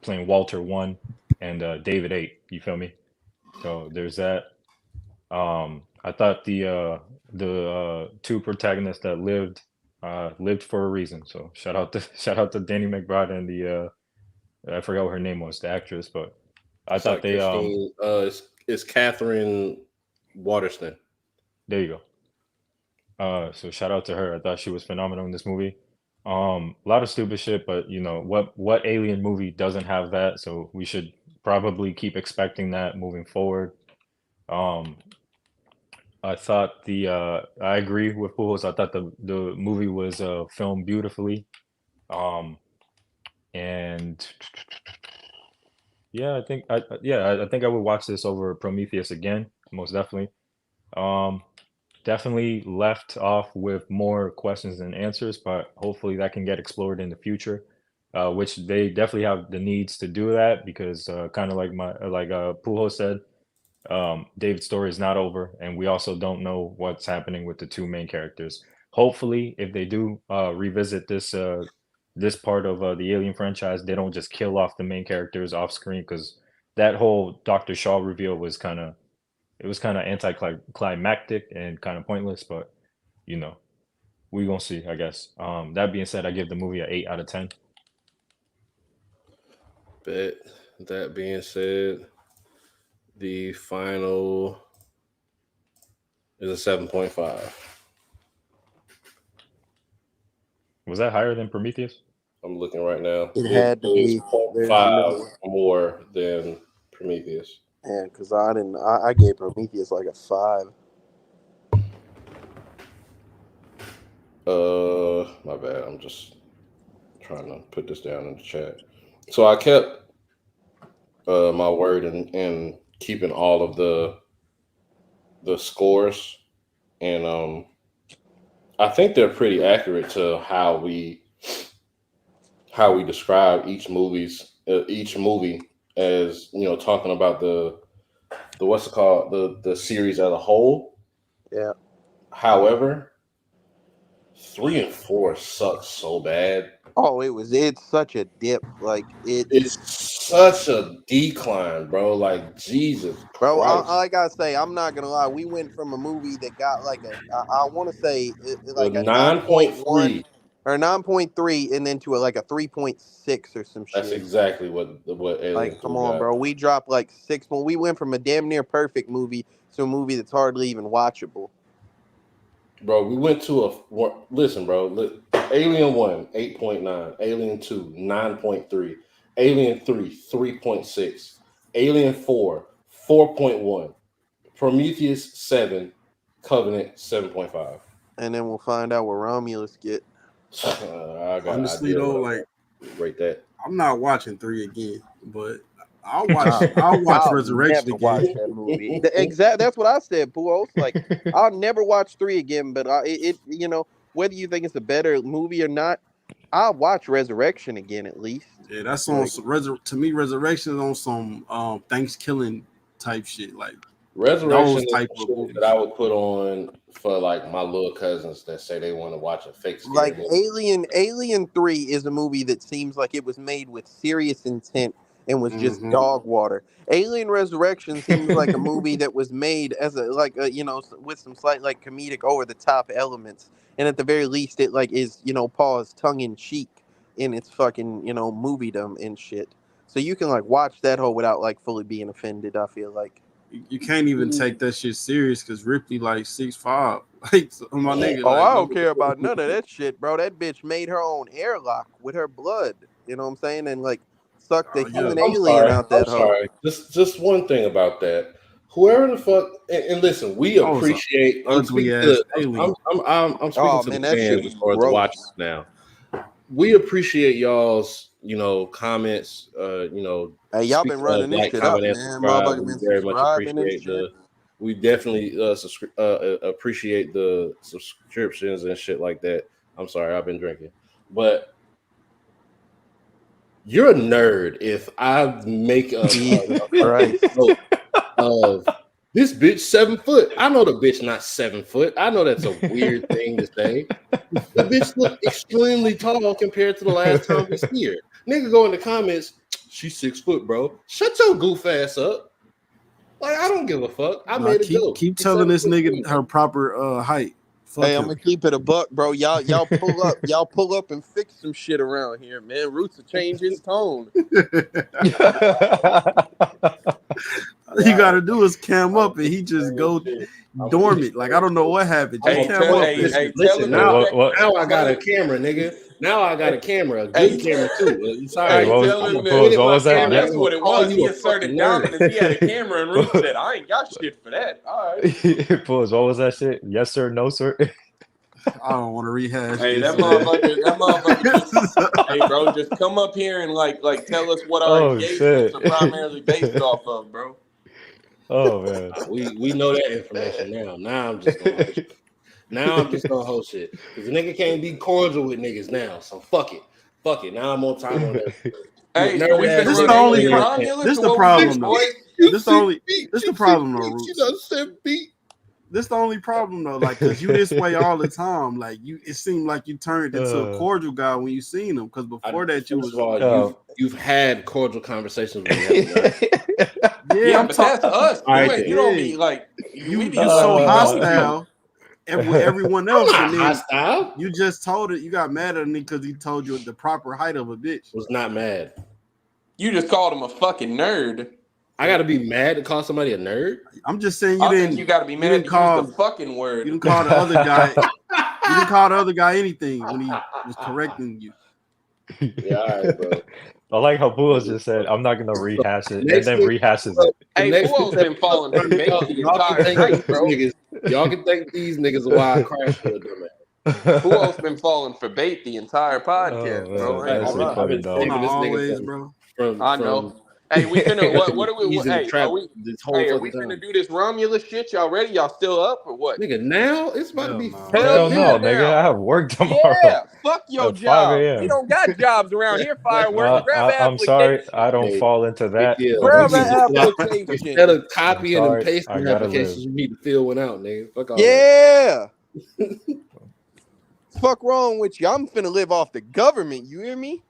Playing Walter 1 and David 8. You feel me? So there's that. I thought the two protagonists that lived for a reason. So shout out to shout out to Danny McBride and I forgot what her name was, the actress, but I It's thought like they Christine, it's Catherine Waterston. there you go. So shout out to her. I thought she was phenomenal in this movie. A lot of stupid shit, but you know what alien movie doesn't have that? So we should probably keep expecting that moving forward. Um, I thought I agree with Pujols. I thought the movie was filmed beautifully. Um, and yeah, I think I would watch this over Prometheus again, most definitely. Um, Definitely left off with more questions than answers, but hopefully that can get explored in the future. Which they definitely have the needs to do that because kind of like Pujo said, David's story is not over, and we also don't know what's happening with the two main characters. Hopefully, if they do revisit this part of the Alien franchise, they don't just kill off the main characters off screen because that whole Dr. Shaw reveal was kind of anticlimactic and kind of pointless. But you know, we gonna see, I guess. That being said, I give the movie an 8 out of 10. Bet. That being said, the final is a 7.5. Was that higher than Prometheus? I'm looking right now. It had to be. Is 0.5 more than Prometheus. Yeah, because I gave Prometheus like a 5. My bad. I'm just trying to put this down in the chat. So I kept my word in keeping all of the scores, and I think they're pretty accurate to how we describe each movie as, you know, talking about the what's it called, the series as a whole. Yeah. However, 3 and 4 sucks so bad. Oh, it's such a dip. Like it's such a decline, bro. Like, Jesus bro, Christ. like I say, I'm not gonna lie. We went from a movie that got like I want to say like a 9.1 or 9.3, and then to like a 3.6 or some shit. That's exactly what Alien like, come 3 on, got. bro. We dropped like 6. Well, we went from a damn near perfect movie to a movie that's hardly even watchable. Bro, we went to listen, bro. Alien 1, 8.9. Alien 2, 9.3. Alien 3, 3.6. Alien 4, 4.1. Prometheus 7. Covenant 7.5. And then we'll find out what Romulus get. Honestly though, like, rate that. I'm not watching 3 again, but I'll watch Resurrection never again. watch that movie. That's what I said, Puos. Like, I'll never watch 3 again, but you know, whether you think it's a better movie or not, I'll watch Resurrection again at least. Yeah, that's on to me. Resurrection is on some Thanksgiving type shit. Like, Resurrection type of movies that I would put on for like my little cousins that say they want to watch a fake scary like movie. Alien 3 is a movie that seems like it was made with serious intent and was just dog water. Alien Resurrection seems like a movie that was made as you know, with some slight like comedic over the top elements, and at the very least it like is, you know, pause tongue in cheek in its fucking, you know, moviedom and shit. So you can like watch that whole without like fully being offended. I feel like you can't even take that shit serious because Ripley like 6'5". Like, my nigga. Oh, I don't care about none of that shit, bro. That bitch made her own airlock with her blood. You know what I'm saying? And like sucked the human alien out that hoe. Just one thing about that. Whoever the fuck, and listen, we appreciate ugly ass alien. I'm speaking to the fans as far as the watchers now. We appreciate y'all's, you know, comments. You know, hey, y'all been running this shit up, man. Motherfuckers been very much subscribing and appreciate shit. we definitely appreciate the subscriptions and shit like that. I'm sorry, I've been drinking, but you're a nerd if I make a note of this bitch 7 foot. I know the bitch not 7 foot. I know that's a weird thing to say. The bitch look extremely tall compared to the last time we see her. Nigga go in the comments, she's 6 foot, bro. Shut your goof ass up. Like, I don't give a fuck. I made a joke. Keep telling this nigga her proper height. Hey, I'm gonna keep it a buck, bro. Y'all pull up and fix some shit around here, man. Roots will change his tone. You gotta do is cam up and he just go dormant. Like I don't know what happened. Just cam up. Listen, now I got a camera, nigga. Now I got a camera, a good camera too. I'm sorry. What was that? That's what it was. He asserted dominance. He had a camera and Root said, "I ain't got shit for that." All right. Pause. What was that shit? Yes sir, no sir. I don't want to rehash. Hey, that motherfucker. Hey, bro, just come up here and like tell us what our engagements are primarily based off of, bro. Oh man, we know that information now. Now I'm just gonna hold shit because the nigga can't be cordial with niggas now. So fuck it. Now I'm on time on that. Hey, this is the only problem. This is the problem though. This the problem though, Roots. This the only problem though, like, cause you this way all the time. Like it seemed like you turned into a cordial guy when you seen him. Cause before that, you've had cordial conversations with him. Yeah, but that's us. Right, you don't be like you so hostile. With everyone else, and then hostile? You just told it. You got mad at me because he told you the proper height of a bitch. Was not mad. You just called him a fucking nerd. I gotta be mad to call somebody a nerd. I'm just saying you didn't. You gotta be mad to use the fucking word. You didn't call the other guy. You didn't call the other guy anything when he was correcting you. Yeah, all right, bro. I like how Bull just said, "I'm not gonna rehash it," and then rehashes it. Hey, Bull's been falling for me the entire night, bro. Y'all can thank these niggas a while crash for them. Who else been falling for bait the entire podcast, bro? I've been saving this nigga bro. I know. Hey, we finna what are we? Hey, are we finna do this Romulus shit? Y'all ready? Y'all still up or what? Nigga, now it's about to be hell no, nigga. I have work tomorrow. Yeah, fuck your job. We don't got jobs around here. Fireworks. I'm sorry, I don't fall into that. Grab an application. Instead of copying and pasting applications, you need to fill one out, nigga. Fuck all yeah. Fuck wrong with you? I'm finna live off the government. You hear me?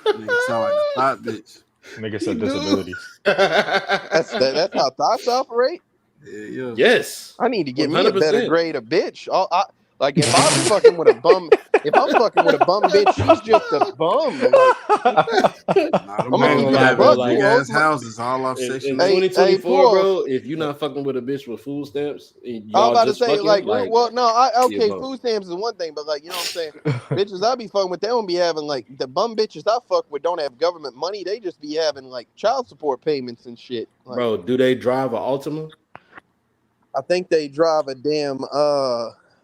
Nigga sound like a hot bitch. Nigga said disabilities. That's how thoughts operate. Yeah. Yes. I need to get 100%. Me a better grade of bitch. Like if I'm fucking with a bum bitch, she's just a bum. I'm gonna have big ass houses all off section. In 2024, bro. If you're not fucking with a bitch with food stamps, I'm about to say food stamps is one thing, but like you know what I'm saying, bitches I be fucking with, they don't be having like the bum bitches I fuck with don't have government money. They just be having like child support payments and shit. Like, bro, do they drive an Altima? I think they drive a damn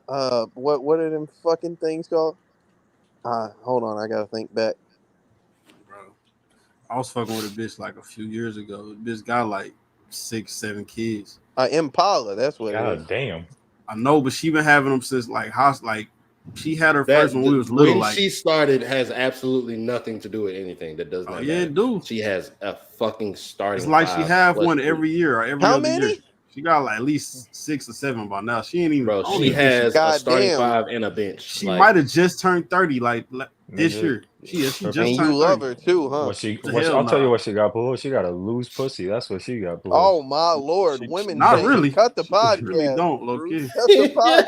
what are them fucking things called? Hold on, I gotta think back. Bro, I was fucking with a bitch like a few years ago. This got like 6-7 kids. Impala, that's what. God it is. Damn. I know, but she been having them since like she had her first when we was little. When she started has absolutely nothing to do with anything that does not. Yeah, dude. She has a fucking starting. It's like she have one every year or every How other many? year. She got like at least 6 or 7 by now. She ain't even. Bro, she has a starting 5 and a bench. She might have just turned 30 like this year. She just turned 30. You love her too, huh? I'll tell you what she got, Bull. She got a loose pussy. That's what she got, Bull. Oh my lord, women not really. Cut the podcast. She really don't, look. Cut the podcast.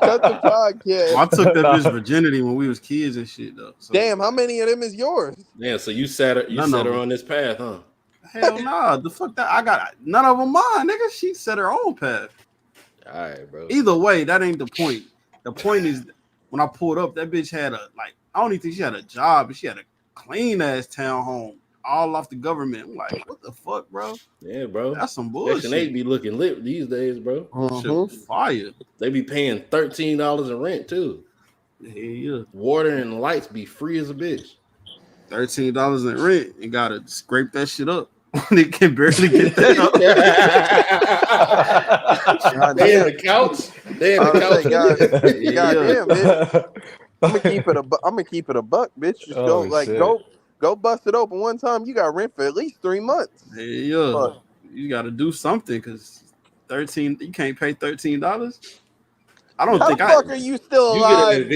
Cut the podcast. Well, I took that bitch virginity when we was kids and shit though. So. Damn, how many of them is yours? Yeah, so you set her on this path, huh? Hell nah, the fuck that I got none of them mine, nigga. She set her own path. All right, bro. Either way, that ain't the point. The point is when I pulled up, that bitch had I don't even think she had a job, but she had a clean ass townhome, all off the government. I'm like, what the fuck, bro? Yeah, bro. That's some bullshit. Section 8 be looking lit these days, bro. Shit, fire. They be paying $13 in rent too. Yeah. Water and lights be free as a bitch. $13 in rent. You gotta scrape that shit up. They can barely get that up. They in the couch. They in the couch. Goddamn, bitch. I'm gonna keep it a buck, bitch. Just go bust it open one time. You got rent for at least 3 months. Yeah, you got to do something because 13. You can't pay $13. I don't think. How the fuck are you still alive?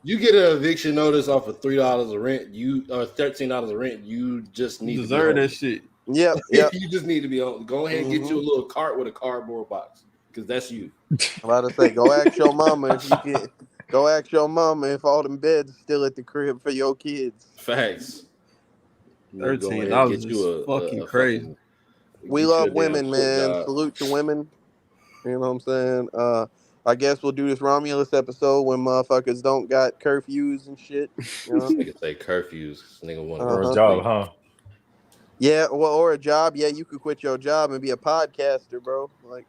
You get an eviction notice off of $3 of rent. $13 of rent. You just need deserve that shit. Yep. You just need to be on. Go ahead and get you a little cart with a cardboard box. because that's you. I'm about to say, go ask your mama if you can. Go ask your mama if all them beds still at the crib for your kids. Facts. 13. That was just fucking crazy. We love women, man. Salute to women. You know what I'm saying? I guess we'll do this Romulus episode when motherfuckers don't got curfews and shit. You know? Nigga say curfews. Nigga want or a job, huh? Yeah, well, or a job. Yeah, you could quit your job and be a podcaster, bro. Like,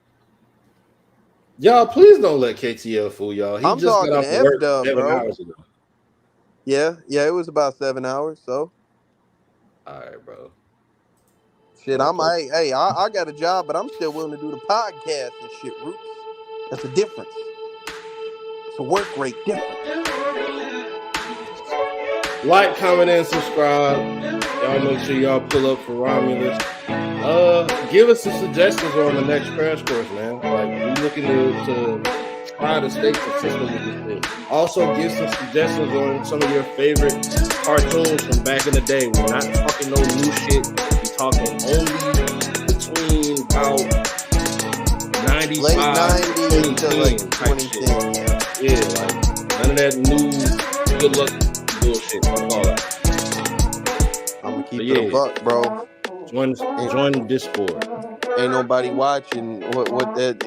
y'all, please don't let KTL fool y'all. I'm just talking got to off work F-Dub, 7 bro. hours ago. Yeah, it was about 7 hours. So, all right, bro. Shit, I got a job, but I'm still willing to do the podcast and shit, Roots. That's a difference. It's a work rate difference. Like, comment, and subscribe. Y'all make sure y'all pull up for Romulus. Give us some suggestions on the next crash course, man. Like, we're looking to try to stay consistent with this thing. Also, give some suggestions on some of your favorite cartoons from back in the day. We're not talking no new shit. We're talking only between about 95, late 90s to like 2010. Yeah, like none of that new good luck bullshit. Fuck all that. I'm gonna keep it a buck, bro. Join Discord. Ain't nobody watching what that